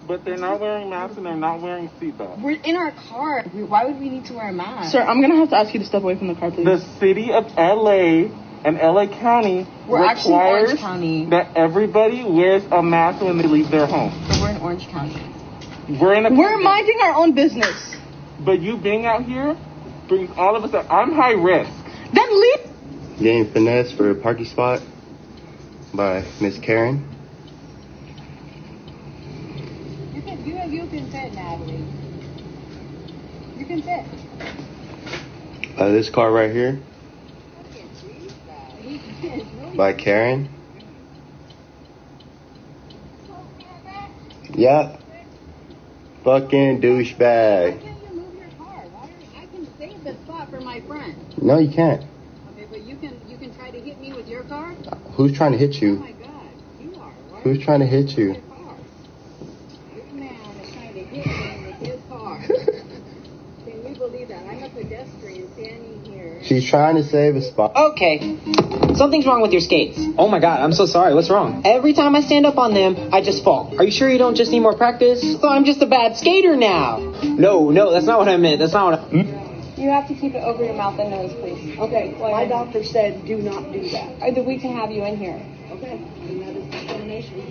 but they're not wearing masks and they're not wearing seatbelts. We're in our car. Why would we need to wear a mask? Sir, I'm going to have to ask you to step away from the car, please. The city of LA and LA County We're actually in requires Orange County. that everybody wears a mask when they leave their home. But we're in Orange County. We're minding our own business. But you being out here brings all of us up. I'm high risk. Then leave. Getting finesse for a parking spot by Miss Karen. You can fit, Natalie. You can fit. This car right here by Karen. Yep. Fucking douchebag. I can save the spot for my friend. No, you can't. Okay, but you can try to hit me with your car? Who's trying to hit you? Oh my God, you are. Who's trying to hit you? This man is trying to hit me with his car. Can you believe that? I'm a pedestrian standing here. She's trying to save a spot. Okay. Something's wrong with your skates. Oh my God, I'm so sorry. What's wrong? Every time I stand up on them, I just fall. Are you sure you don't just need more practice? So I'm just a bad skater now. No, that's not what I meant. That's not what I... You have to keep it over your mouth and nose, please. Okay, my doctor said do not do that. We can have you in here. Okay, and that is discrimination.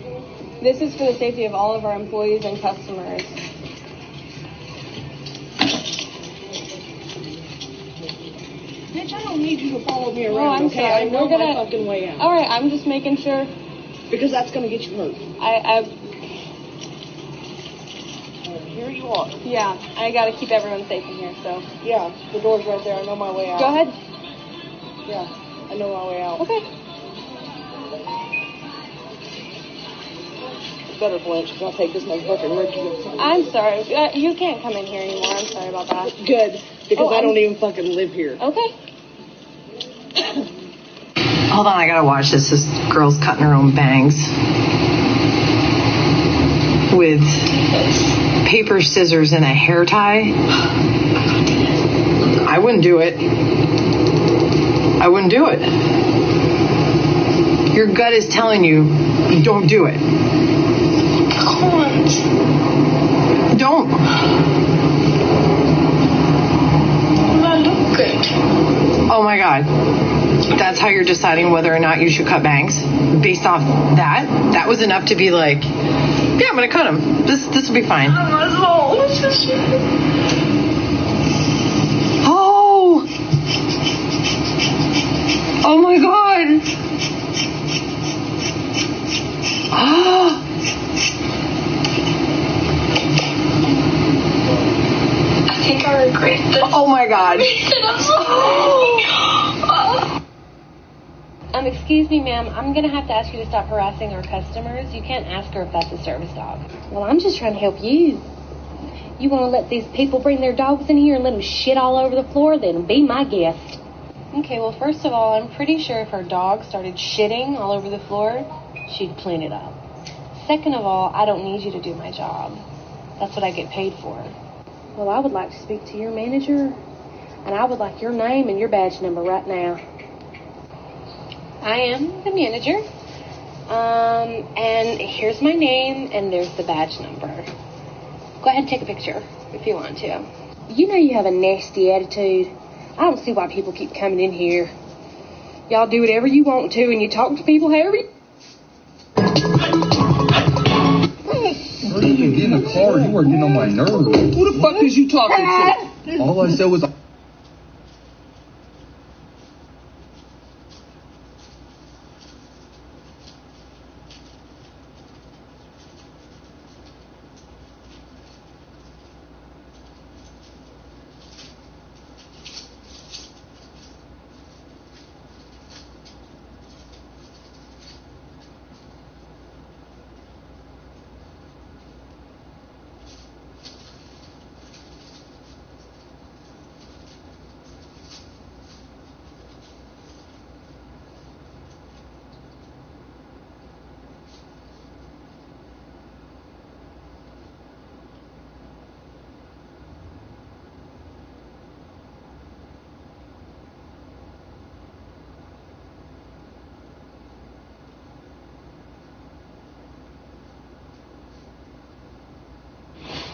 This is for the safety of all of our employees and customers. Bitch, I don't need you to follow me around, I'm okay? sorry. I know We're my fucking way out. All right, I'm just making sure. Because that's going to get you hurt. Here you are. Yeah, I got to keep everyone safe in here, so. Yeah, the door's right there. I know my way out. Go ahead. Yeah, I know my way out. Okay. Better flinch, because I'll take this motherfucker and rip you. I'm sorry. You can't come in here anymore. I'm sorry about that. Good, because I don't even fucking live here. Okay. Hold on, I gotta watch this. This girl's cutting her own bangs with paper, scissors, and a hair tie. I wouldn't do it. I wouldn't do it. Your gut is telling you, don't do it. Don't. Oh my God. That's how you're deciding whether or not you should cut bangs? Based off that? That was enough to be like, yeah, I'm gonna cut them. This will be fine. Oh! Oh my God! Oh! I think I regret this. Oh my God! I'm so Excuse me, ma'am. I'm going to have to ask you to stop harassing our customers. You can't ask her if that's a service dog. Well, I'm just trying to help you. You want to let these people bring their dogs in here and let them shit all over the floor? Then be my guest. Okay, well, first of all, I'm pretty sure if her dog started shitting all over the floor, she'd clean it up. Second of all, I don't need you to do my job. That's what I get paid for. Well, I would like to speak to your manager. And I would like your name and your badge number right now. I am the manager. And here's my name, and there's the badge number. Go ahead and take a picture if you want to. You know you have a nasty attitude. I don't see why people keep coming in here. Y'all do whatever you want to, and you talk to people however you... You didn't even get in the car. You were getting on my nerves. Who the fuck is you talking to? All I said was...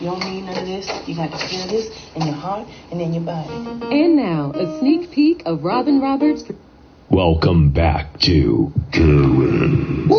You don't need none of this. You got to feel this in your heart and in your body. And now, a sneak peek of Robin Roberts. Welcome back to Kerwin. You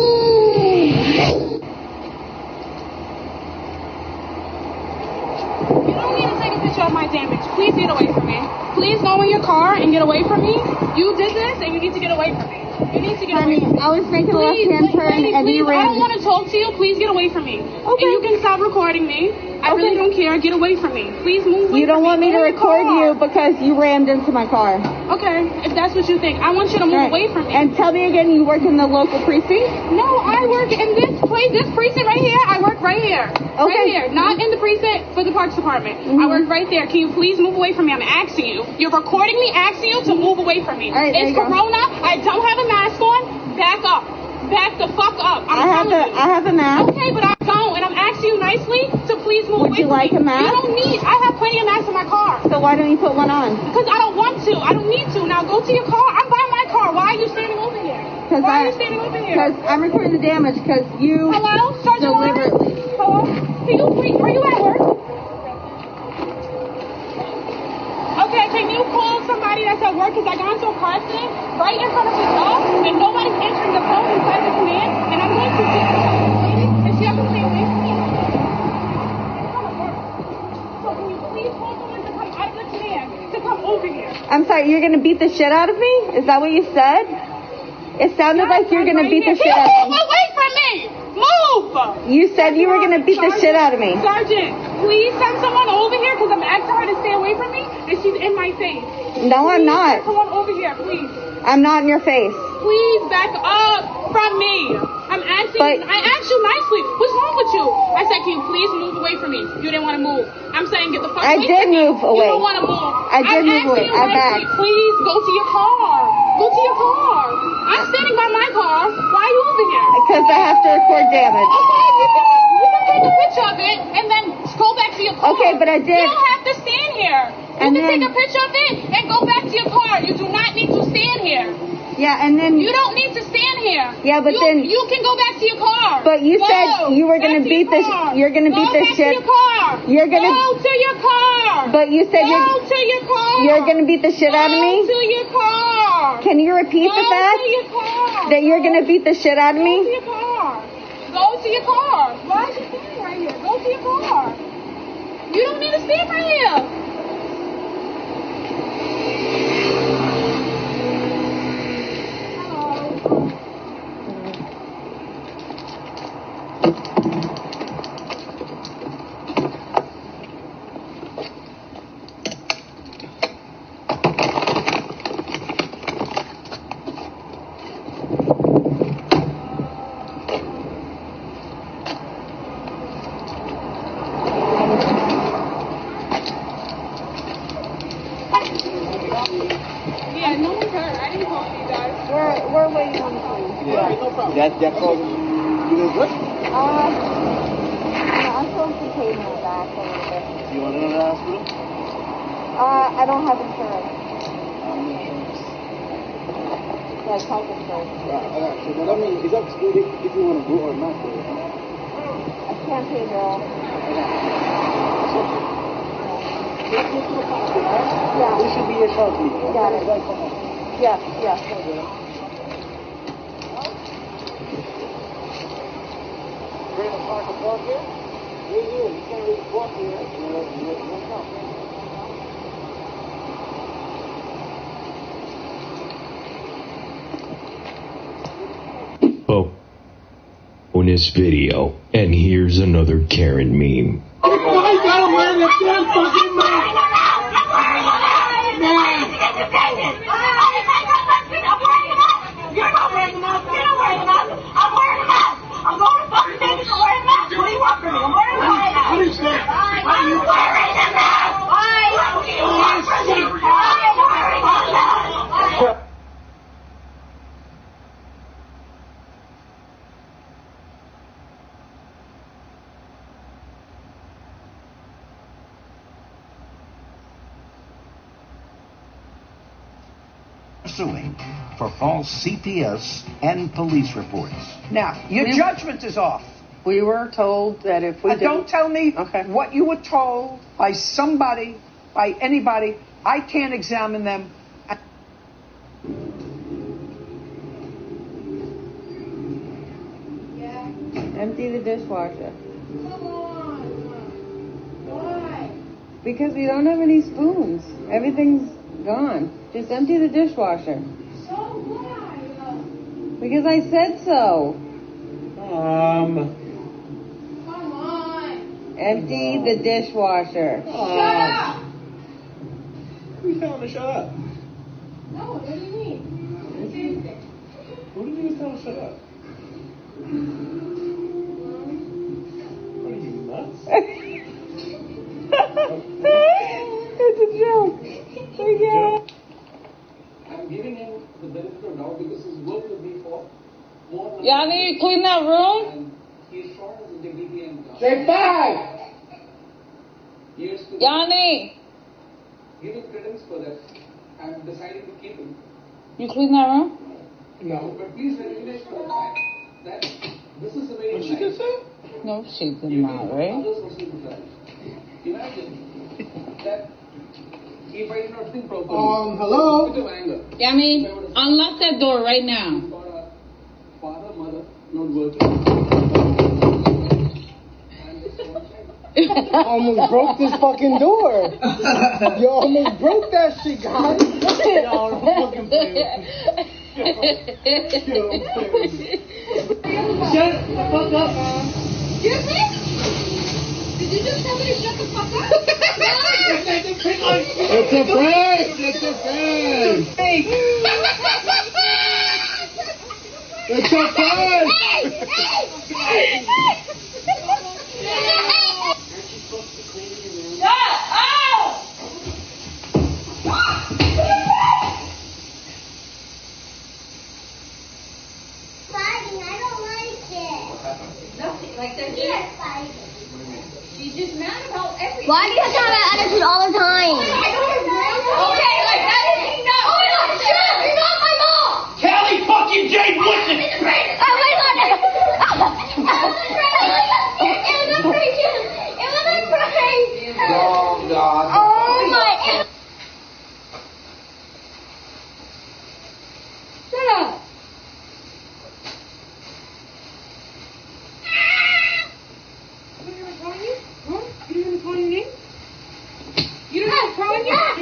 don't need to take a picture of my damage. Please get away from me. Please go in your car and get away from me. You did this, and you need to get away from me. You need to get away from me. I was making a left-hand turn, and you ran. I don't want to talk to you. Please get away from me. Okay. And you can stop recording me. I really don't care. Get away from me. Please move away. You don't want me to record you because you rammed into my car. Okay, if that's what you think. I want you to move away from me. And tell me again, you work in the local precinct? No, I work in this place, this precinct right here. I work right here. Okay. Right here. Not in the precinct for the Parks Department. I work right there. Can you please move away from me? I'm asking you. You're recording me, asking you to move away from me. All right, it's Corona. I don't have a mask on. Back up. Back the fuck up. I have a mask. Okay, but I don't, and I'm asking you nicely to please move away from me. Would you like a mask? You don't need. I have plenty of masks in my car. So why don't you put one on? Because I don't want to. I don't need to. Now go to your car. I'm by my car. Why are you standing over here? Why are you standing over here? Because I'm recording the damage because you deliberately. Hello? Can you please, are you at work? Okay, can you call somebody that's at work? Because I got into a car accident right in front of his dog, and nobody's answering the phone inside the command, and I'm going to get and she has to stay away from me. It's gonna work. So can you please call someone to come out of the command to come over here? I'm sorry, you're going to beat the shit out of me? Is that what you said? It sounded like you're going to beat the shit out of me. Move away from me! Move! You said you were going to beat the shit out of me. Sergeant, please send someone over here because I'm asking her to stay away from me and she's in my face. No, I'm not. Send someone over here, please. I'm not in your face. Please back up from me. I'm asking you. I asked you nicely. What's wrong with you? I said, can you please move away from me? You didn't want to move. I'm saying get the fuck away from me. I did move away. You don't want to move. I did move away. I backed. Please go to your car. Go to your car. I'm standing by my car. Why are you over here? Because I have to record damage. Okay, you can take a picture of it and then go back to your car. Okay, but I did. You don't have to stand here. You can take a picture of it and go back to your car. You do not need to stand here. Yeah, and then... You don't need to stand here. Yeah, but then... You can go back to your car. But you said you were going to beat this... You're going to beat this shit... Go to your car. You're going to... Go to your car. But you said Go to your car. You're going to beat the shit out of me? Go to your car. Can you repeat the fact to your car. that you're going to beat the shit out of me? Go to your car. Go to your car. Why are you standing right here? Go to your car. You don't need to stand right here. That problem, you doing good? I'm feeling some pain in my back a little bit. You want to go to the hospital? I don't have insurance. Like health insurance. So, but I mean, it's up to you if you want to go or not go. I can't pay bill. Yeah. Yeah. This should be your car, please. Got it. Yes, yes. Bring the park and park here? You can't really park here. Oh, on this video, and here's another Karen meme. I gotta wear the damn fucking mask! You're not wearing the mask! You're not wearing the mask! I'm wearing the mask! I'm going to fucking Vegas to wear the mask! What do you want from me? I'm wearing the mask! What is that? Are you wearing the mask? What do you want from me? I'm wearing the mask! Suing for false CPS and police reports. Now, your judgment is off. We were told that if we Don't tell me what you were told by somebody, by anybody. I can't examine them. Empty the dishwasher. Come on. Why? Because we don't have any spoons. Everything's gone. Just empty the dishwasher. So why? Because I said so. Come on. Empty the dishwasher. Shut up. Who's telling her to shut up? No, what do you mean? Same thing. Who do you mean tell her to shut up? What are you, nuts? It's a joke. We get it. I'm giving him the benefit of doubt because he's worked with me for more than... Yanni, clean that room. And he's shown his integrity and... Say bye! Years to... Yanni, Give him credence for that. I'm deciding to keep him. you clean that room? No. But please recognize for the fact that this is the way... What she just said? No, she did not, right? Others proceed with life. Imagine that if I did not think properly... hello? With anger. Yanni, unlock that door right now. For a father, mother, not working. Almost broke this fucking door. You almost broke that shit, guys. No, don't fucking play with me. Shut the fuck up. Excuse me? Did you just tell me to shut the fuck up? It's a prank. It's a prank. It's a prank. Like they're just fighting. She's just mad about everything. Why do you have to have that attitude all the time? Okay, like that is enough. Oh my god, shut up! You're not my mom! Callie fucking Jane, listen! Oh my god! It was a prank! It was a prank! Oh god. Oh my... Shut up! You don't have a phone yet?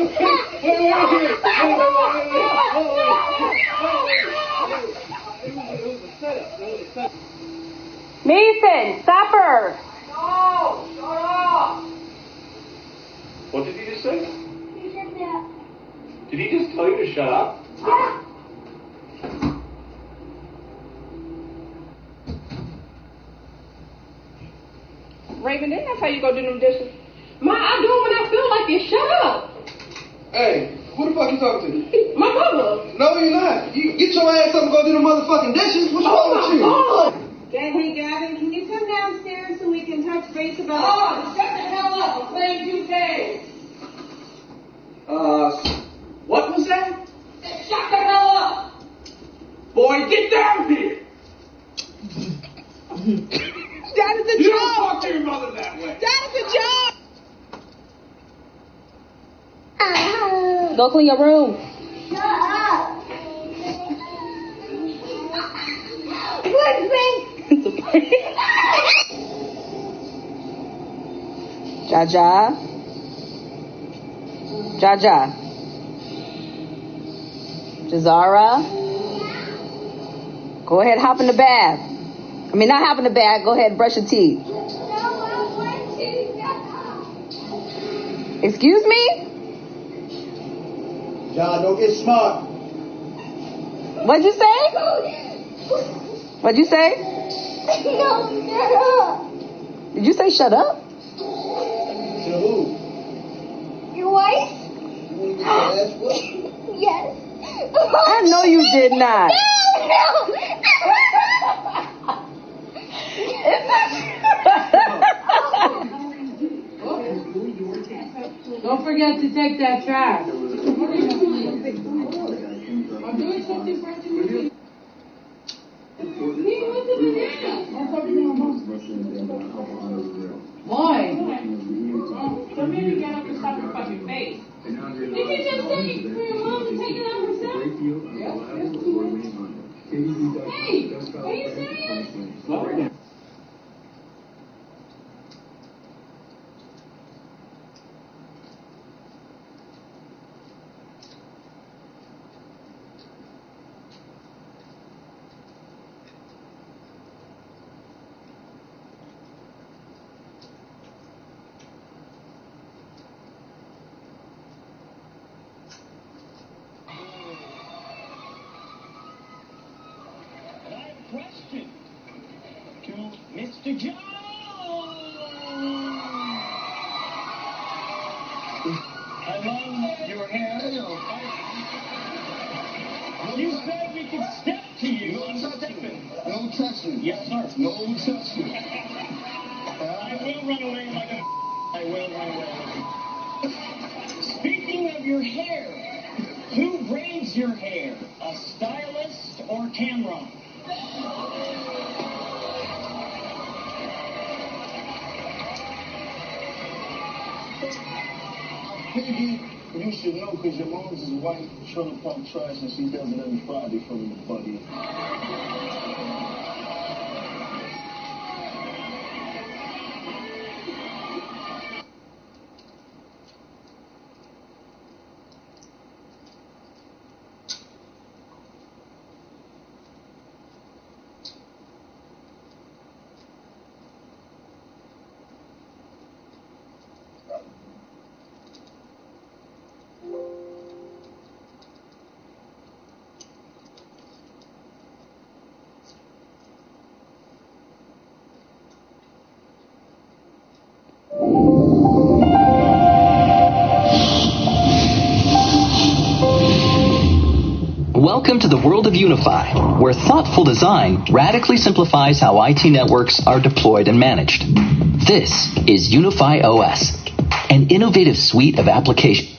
Mason, stop her. No! Shut up! What did he just say? He said that. Did he just tell you to shut up? Yeah. Raven, didn't I tell you to go do them dishes? Ma, I do it when I feel like it. Shut up. Hey, who the fuck you talking to? My mother. No, you're not. You get your ass up and go do the motherfucking dishes. What's wrong with you? Hey, Gavin, can you come downstairs so we can touch base about... Oh, shut the hell up. I'm playing 2K. What was that? Shut the hell up! Boy, get down here! That is a You joke! don't talk to your mother that way! That is a joke! Go clean your room. Shut up! What's Jaja. Jaja. Jazara. Go ahead, hop in the bath. I mean, not hop in the bath. Go ahead and brush your teeth. Excuse me? Y'all don't get smart. What'd you say? What'd you say? No, shut up. Did you say shut up? To who? Your wife? Yes. I know you did not. No. Don't forget to take that trash. Why? Come here and get up and stop your fucking face. You can just say for your mom to take it out herself. Hey, are you serious? Question to Mr. Jones. I love your hair. You said we could step to you. No touching. No touching. Yes, sir. No touching. I will run away like a... I will run away. Speaking of your hair, who braids your hair? A stylist or Cameron? Maybe you should know because your mom's is white, trailer park trash, and she does it every Friday for me, buddy. Welcome to the world of Unify, where thoughtful design radically simplifies how IT networks are deployed and managed. This is Unify OS, an innovative suite of applications.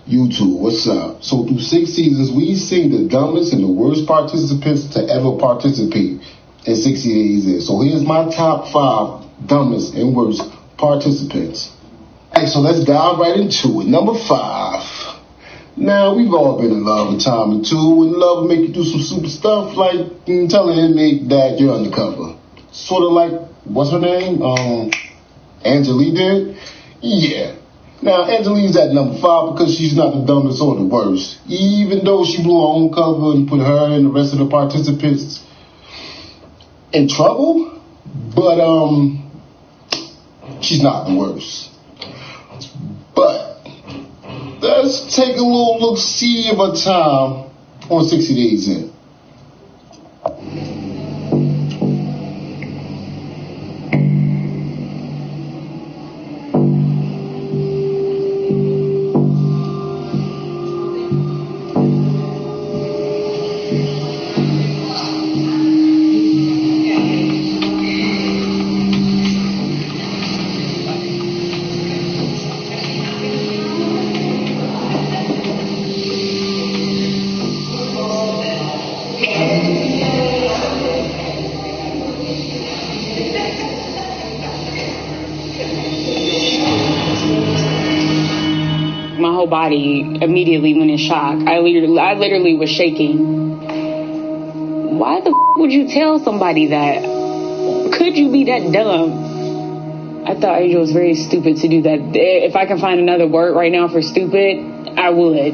YouTube, what's up? So through 6 seasons, we've seen the dumbest and the worst participants to ever participate in 60 Days In. So here's my top 5 dumbest and worst participants. Hey, so let's dive right into it. Number 5. Now, we've all been in love a time or two, and love will make you do some stupid stuff like telling an inmate that you're undercover. Sort of like, what's her name? Angelique did? Yeah. Now, Angelina's at number 5 because she's not the dumbest or the worst. Even though she blew her own cover and put her and the rest of the participants in trouble, but she's not the worst. But let's take a little look-see of a time on 60 Days In. body immediately went in shock. I literally was shaking. Why the would you tell somebody that? Could you be that dumb? I thought Angel was very stupid to do that. If I can find another word right now for stupid, I would.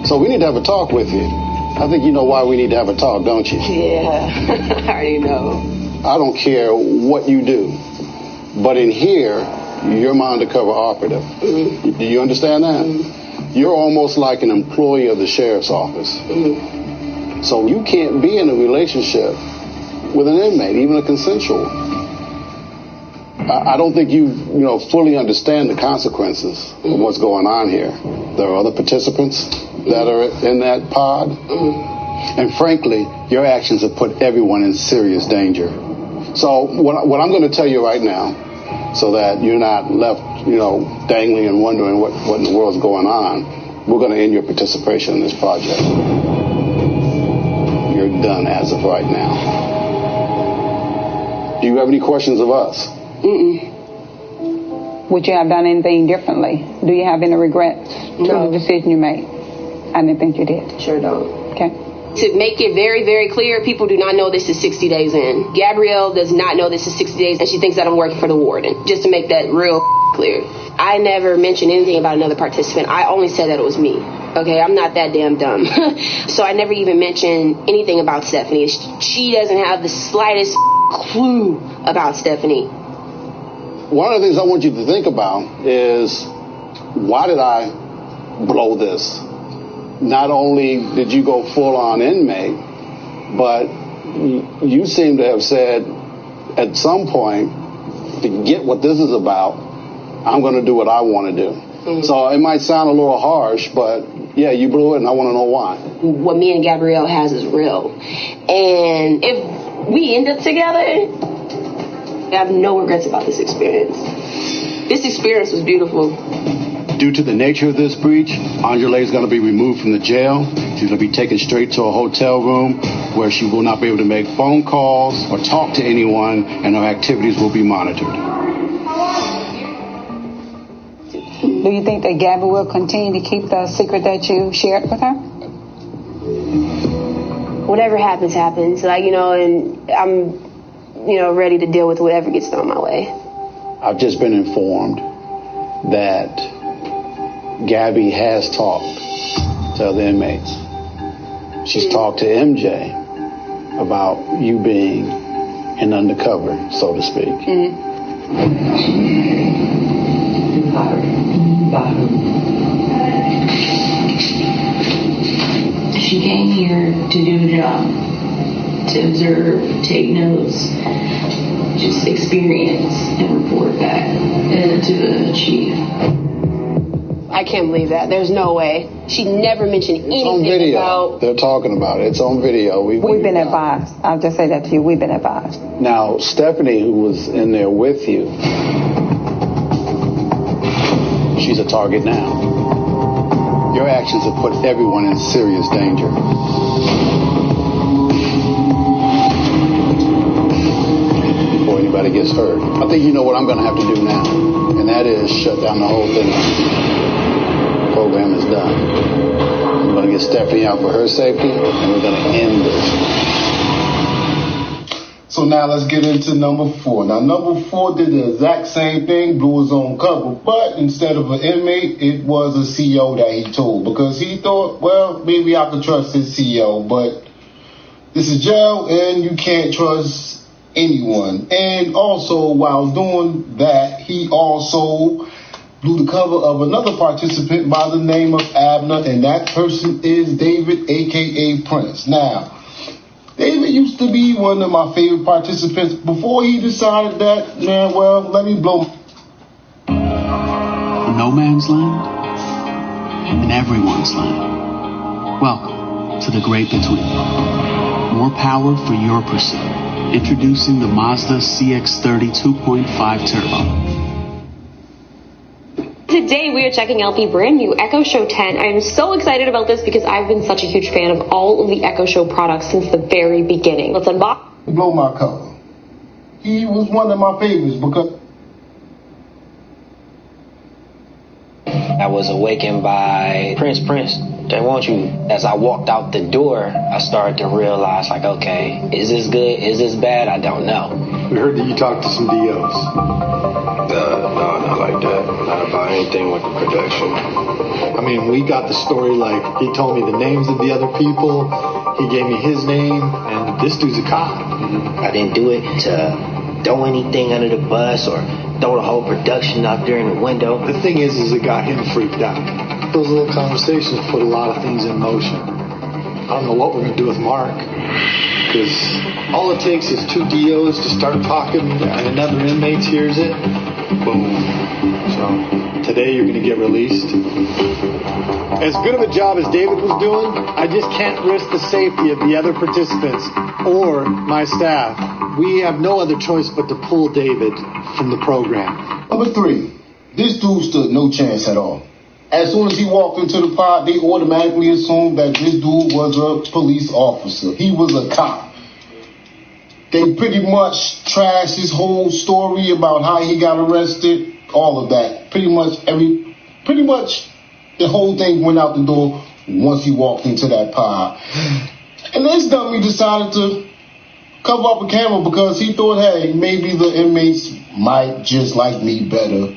So we need to have a talk with you. I think you know why we need to have a talk, don't you? Yeah, I already know. I don't care what you do, but in here, you're my undercover operative. Mm-hmm. Do you understand that? Mm-hmm. You're almost like an employee of the sheriff's office. Mm-hmm. So you can't be in a relationship with an inmate, even a consensual. I don't think you fully understand the consequences of what's going on here. There are other participants that are in that pod. Mm-hmm. And frankly, your actions have put everyone in serious danger. So what I'm going to tell you right now, so that you're not left, dangling and wondering what in the world's going on, we're going to end your participation in this project. You're done as of right now. Do you have any questions of us? Mm-mm. Would you have done anything differently? Do you have any regrets to the decision you made? I didn't think you did. Sure don't. Okay. To make it very, very clear, people do not know this is 60 days in. Gabrielle does not know this is 60 days, and she thinks that I'm working for the warden. Just to make that real clear. I never mentioned anything about another participant. I only said that it was me. Okay, I'm not that damn dumb. So I never even mentioned anything about Stephanie. She doesn't have the slightest clue about Stephanie. One of the things I want you to think about is, why did I blow this? Not only did you go full-on inmate, but you seem to have said at some point, to get what this is about, I'm going to do what I want to do. Mm-hmm. So it might sound a little harsh, but yeah, you blew it, and I want to know why. What me and Gabrielle has is real. And if we end up together, I have no regrets about this experience. This experience was beautiful. Due to the nature of this breach, Angela is going to be removed from the jail. She's going to be taken straight to a hotel room where she will not be able to make phone calls or talk to anyone, and her activities will be monitored. Do you think that Gabby will continue to keep the secret that you shared with her? Whatever happens, happens. And I'm, ready to deal with whatever gets thrown my way. I've just been informed that Gabby has talked to other inmates. She's talked to MJ about you being an undercover, so to speak. Mm-hmm. She came here to do a job, to observe, take notes, just experience and report back to the chief. I can't believe that. There's no way. She never mentioned anything on video. About... They're talking about it. It's on video. We've been advised. I'll just say that to you. We've been advised. Now, Stephanie, who was in there with you, she's a target now. Your actions have put everyone in serious danger. Before anybody gets hurt. I think you know what I'm going to have to do now, and that is shut down the whole thing. The program is done. I'm going to get Stephanie out for her safety, and we're going to end this. So now let's get into number 4. Now, number 4 did the exact same thing, blew his own cover. But instead of an inmate, it was a CO that he told. Because he thought, well, maybe I could trust his CO. But this is jail, and you can't trust anyone. And also, while doing that, he also blew the cover of another participant by the name of Abner. And that person is David, a.k.a. Prince. Now, David used to be one of my favorite participants before he decided that, let me blow. No man's land and everyone's land. Welcome to the Great Between. More power for your pursuit. Introducing the Mazda CX-30 2.5 Turbo. Today we are checking out the brand new Echo Show 10. I am so excited about this because I've been such a huge fan of all of the Echo Show products since the very beginning. Let's unbox. Blow my cover. He was one of my favorites because I was awakened by Prince, they want you. As I walked out the door, I started to realize, like, okay, is this good? Is this bad? I don't know. We heard that you talked to some DOs. No, not like that. Not about anything with the production. I mean, we got the story like he told me the names of the other people. He gave me his name, and this dude's a cop. I didn't do it to throw anything under the bus or throw the whole production out there in the window. The thing is it got him freaked out. Those little conversations put a lot of things in motion. I don't know what we're going to do with Mark, because all it takes is 2 DOs to start talking and another inmate hears it. Boom. So today you're going to get released. As good of a job as David was doing, I just can't risk the safety of the other participants or my staff. We have no other choice but to pull David from the program. Number 3, this dude stood no chance at all. As soon as he walked into the pod, they automatically assumed that this dude was a police officer. He was a cop. They pretty much trashed his whole story about how he got arrested, all of that. Pretty much the whole thing went out the door once he walked into that pod. And this dummy decided to cover up a camera because he thought, hey, maybe the inmates might just like me better.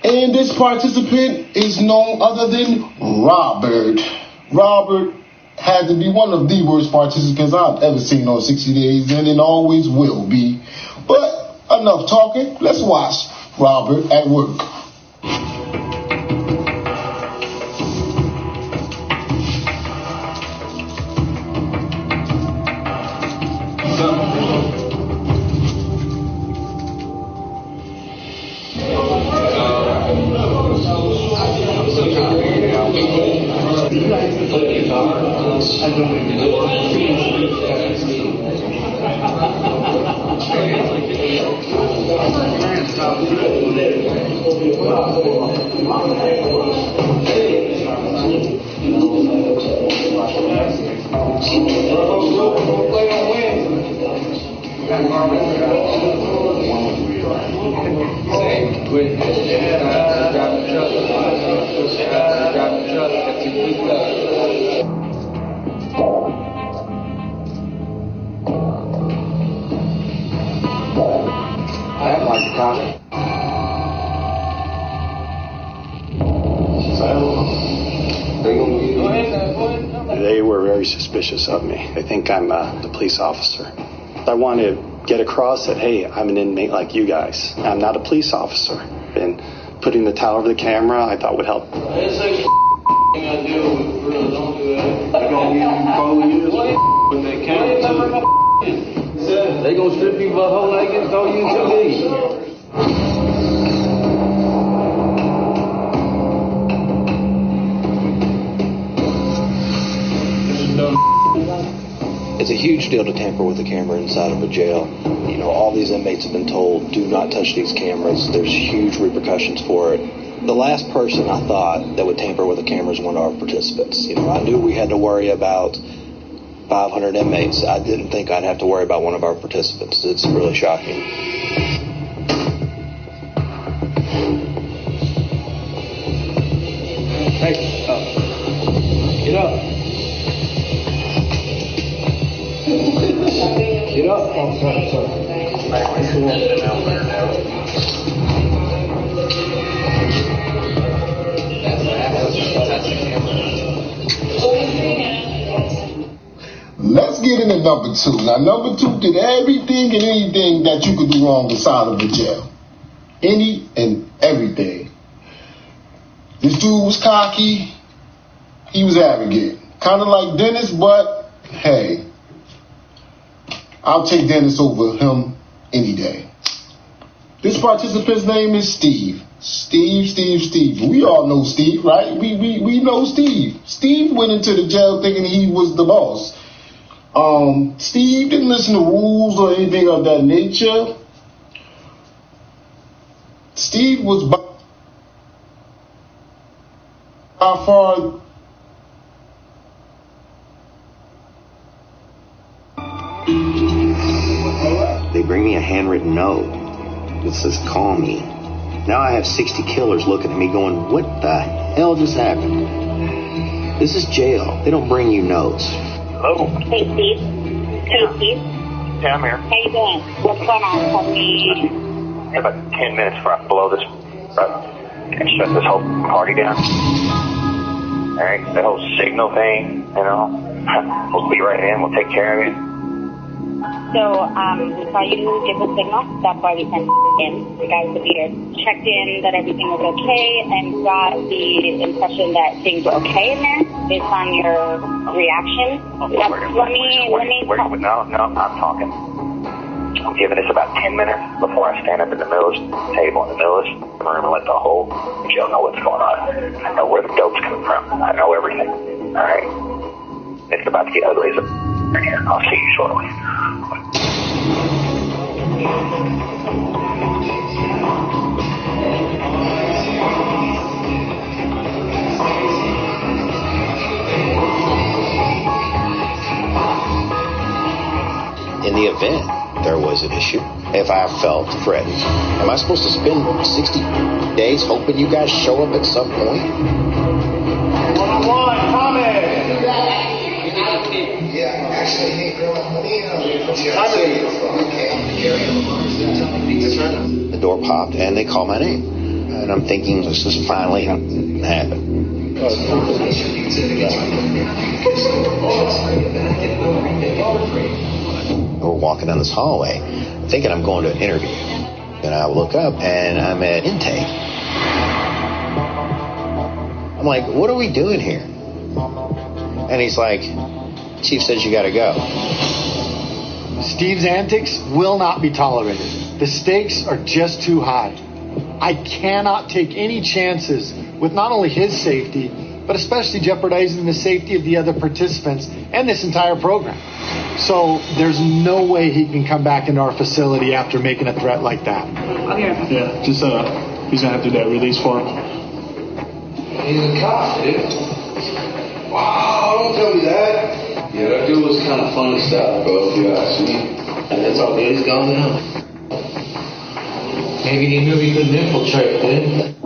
And this participant is none other than Robert. Robert had to be one of the worst participants I've ever seen on 60 Days In and always will be. But enough talking. Let's watch Robert at work. They were very suspicious of me. They think I'm the police officer. I want to get across that, hey, I'm an inmate like you guys. I'm not a police officer. And putting the towel over the camera, I thought would help. They're gonna strip you for a whole night and throw you in 2 days. It's a huge deal to tamper with a camera inside of a jail. You know, all these inmates have been told, do not touch these cameras. There's huge repercussions for it. The last person I thought that would tamper with a camera is one of our participants. You know, I knew we had to worry about 500 inmates. I didn't think I'd have to worry about one of our participants. It's really shocking. Hey, get up. Get up. Oh, sorry. Let's get into number 2. Now, number 2 did everything and anything that you could do wrong inside of the jail. Any and everything. This dude was cocky. He was arrogant. Kind of like Dennis, but hey, I'll take Dennis over him any day. This participant's name is Steve. Steve. We all know Steve, right? We know Steve. Steve went into the jail thinking he was the boss. Steve didn't listen to rules or anything of that nature. Steve was by far They bring me a handwritten note that says, call me. Now I have 60 killers looking at me going, what the hell just happened? This is jail. They don't bring you notes. Hello? Hey, Steve. Hey, Steve. Yeah, I'm here. How you doing? What's going on? Tell me. In about 10 minutes before I blow this, and shut this whole party down. Alright, the whole signal thing, you know, we'll be right in, we'll take care of it. So, we saw you give the signal. That's why we sent in. The guys that we checked in that everything was okay and got the impression that things were okay in there based on your reaction. No, I'm talking. I'm giving this about 10 minutes before I stand up in the middle of the table in the middle of the room and let the whole jail know what's going on. I know where the dope's coming from. I know everything. Alright? It's about to get ugly as a here. I'll see you shortly. In the event there was an issue, if I felt threatened, am I supposed to spend 60 days hoping you guys show up at some point? One-on-one, comment. Yeah, actually, hey girl, The door popped and they called my name. And I'm thinking this is finally happened. We're walking down this hallway thinking I'm going to an interview. And I look up and I'm at intake. I'm like, what are we doing here? And he's like, Chief says you gotta go. Steve's antics will not be tolerated. The stakes are just too high. I cannot take any chances with not only his safety, but especially jeopardizing the safety of the other participants and this entire program. So there's no way he can come back into our facility after making a threat like that. Yeah, just he's gonna have to do that release form. He's a cop, dude. Wow, don't tell me that. Yeah, that dude was kind of funny stuff, bro, if you ask me. That's all good, he's gone now. Maybe he knew he couldn't infiltrate, dude.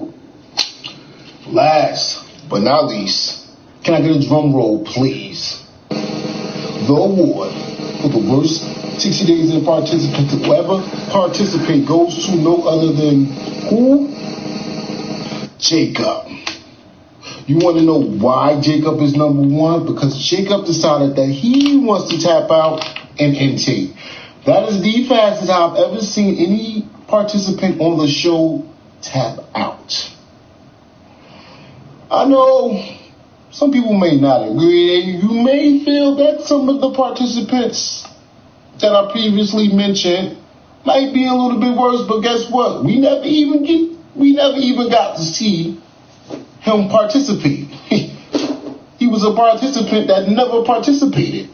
Last but not least, can I get a drum roll, please? The award for the worst 60 days in participant to ever participate goes to no other than who? Jacob. You want to know why Jacob is number one? Because Jacob decided that he wants to tap out and intake. That is the fastest I've ever seen any participant on the show tap out. I know some people may not agree. You may feel that some of the participants that I previously mentioned might be a little bit worse, but guess what? We never even got to see him participate. He was a participant that never participated.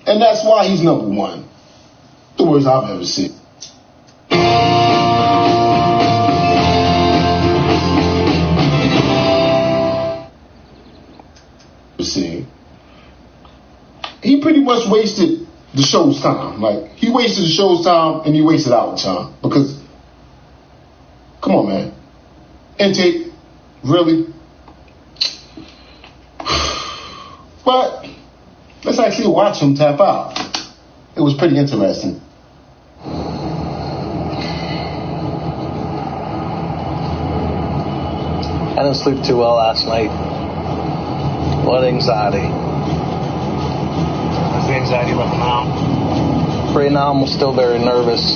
And that's why he's number one. The worst I've ever seen. He pretty much wasted the show's time. Like, he wasted the show's time and he wasted our time. Because, come on, man. Intake. Really? But let's actually watch him tap out. It was pretty interesting. I didn't sleep too well last night. What anxiety. How's the anxiety level now? Right now I'm still very nervous.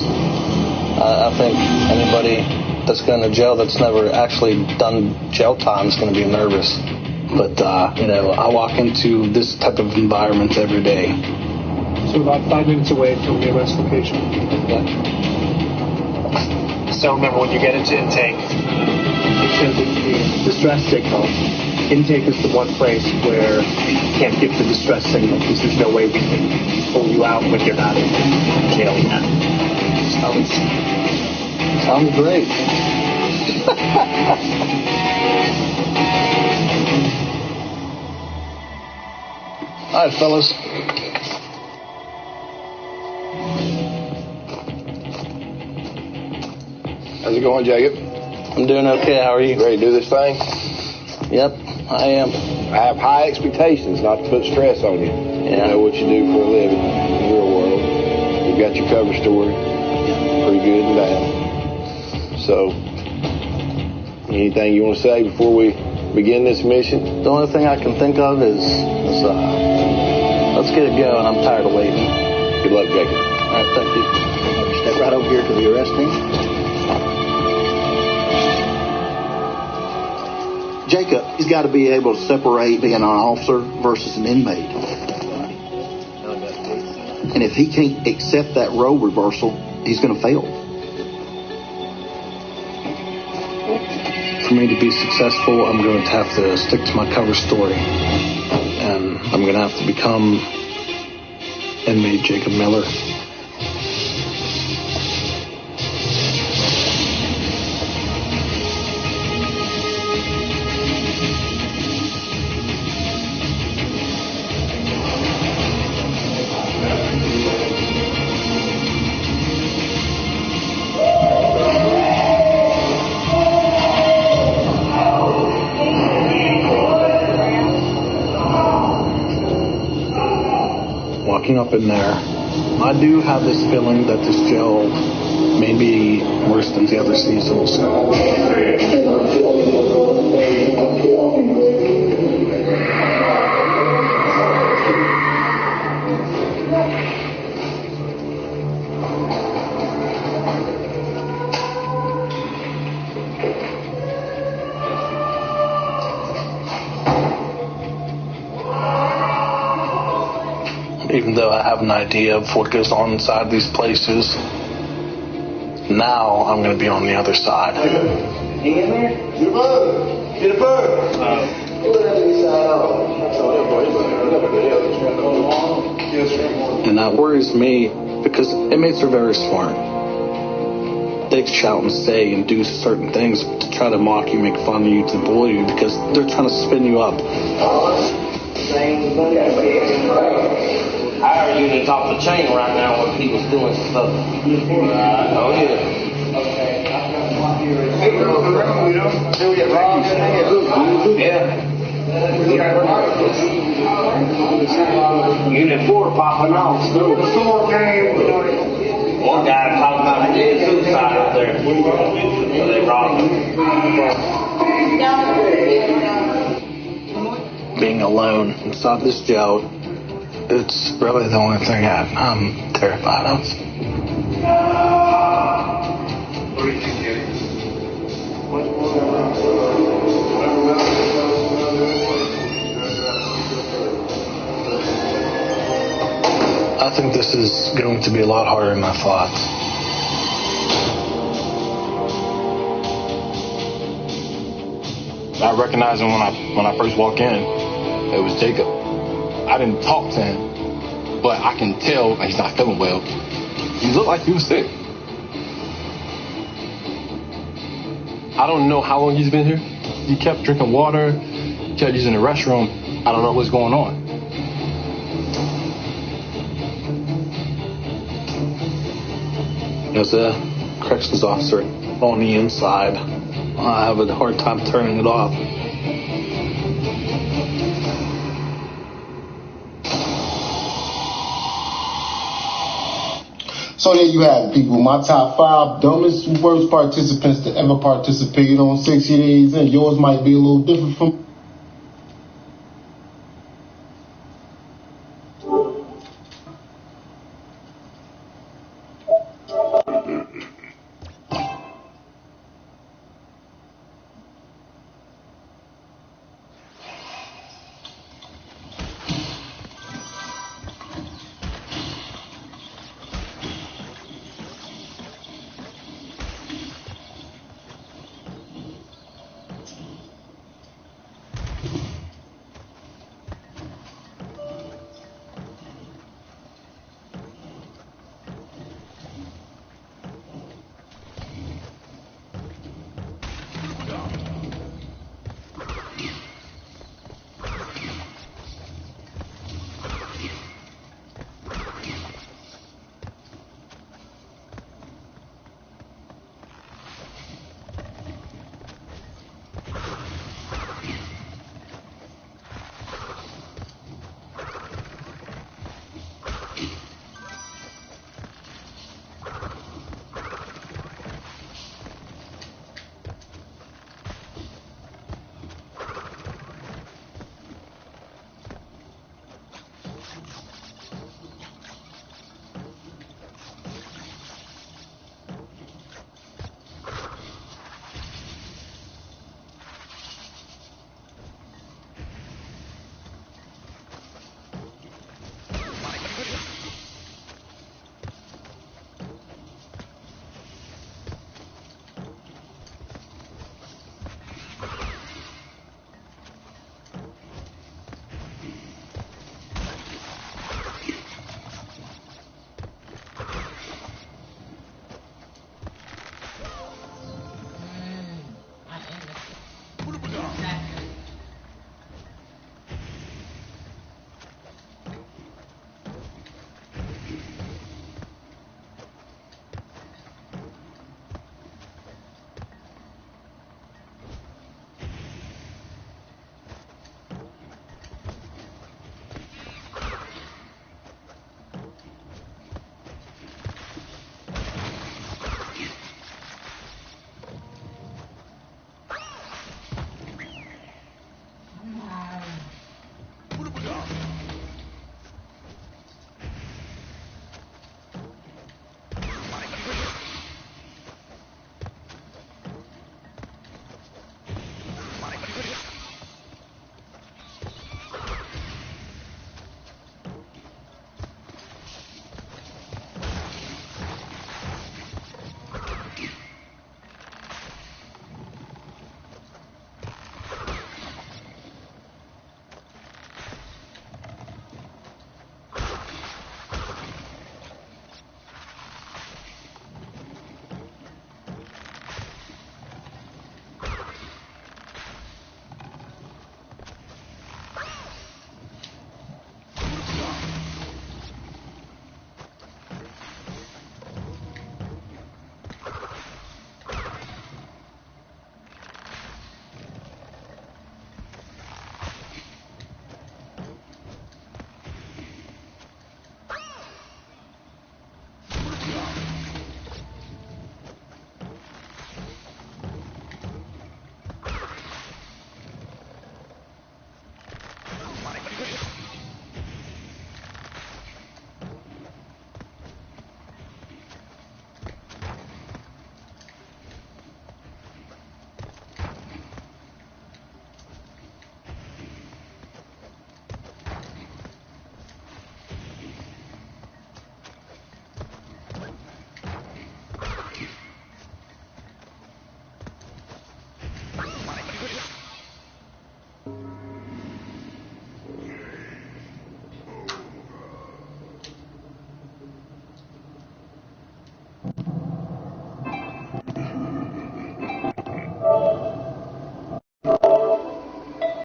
I think anybody that's going to jail that's never actually done jail time is going to be nervous. But, I walk into this type of environment every day. So about 5 minutes away from the arrest location. So remember, when you get into intake, it sends the distress signal. Intake is the one place where you can't give the distress signal because there's no way we can pull you out when you're not in jail yet. Sounds great. All right, fellas. How's it going, Jacob? I'm doing okay. How are you? Ready to do this thing? Yep, I am. I have high expectations, not to put stress on you. Yeah. I know what you do for a living in the real world. You've got your cover story. Pretty good and bad. So, anything you want to say before we begin this mission? The only thing I can think of is let's get it going. I'm tired of waiting. Good luck, Jacob. All right, thank you. Step right over here to the arrest team. Jacob, he's got to be able to separate being an officer versus an inmate. And if he can't accept that role reversal, he's going to fail. For me to be successful, I'm going to have to stick to my cover story. And I'm going to have to become inmate Jacob Miller. Walking up in there, I do have this feeling that this jail may be worse than the other seasons. Even though I have an idea of what goes on inside these places, now I'm going to be on the other side. And that worries me because inmates are very smart. They shout and say and do certain things to try to mock you, make fun of you, to bully you because they're trying to spin you up. Our unit's off the chain right now when people's doing stuff. Oh, yeah. Yeah. Unit 4 popping off. One guy talking about committing suicide up there. So they robbed him. Being alone inside this jail, it's really the only thing I'm terrified of. I think this is going to be a lot harder than I thought. I recognized him when I first walked in. It was Jacob. I didn't talk to him, but I can tell he's not feeling well. He looked like he was sick. I don't know how long he's been here. He kept drinking water, kept using the restroom. I don't know what's going on. As a corrections officer on the inside, I have a hard time turning it off. So there you have it, people. My top 5 dumbest, worst participants to ever participate on 60 Days In. Yours might be a little different from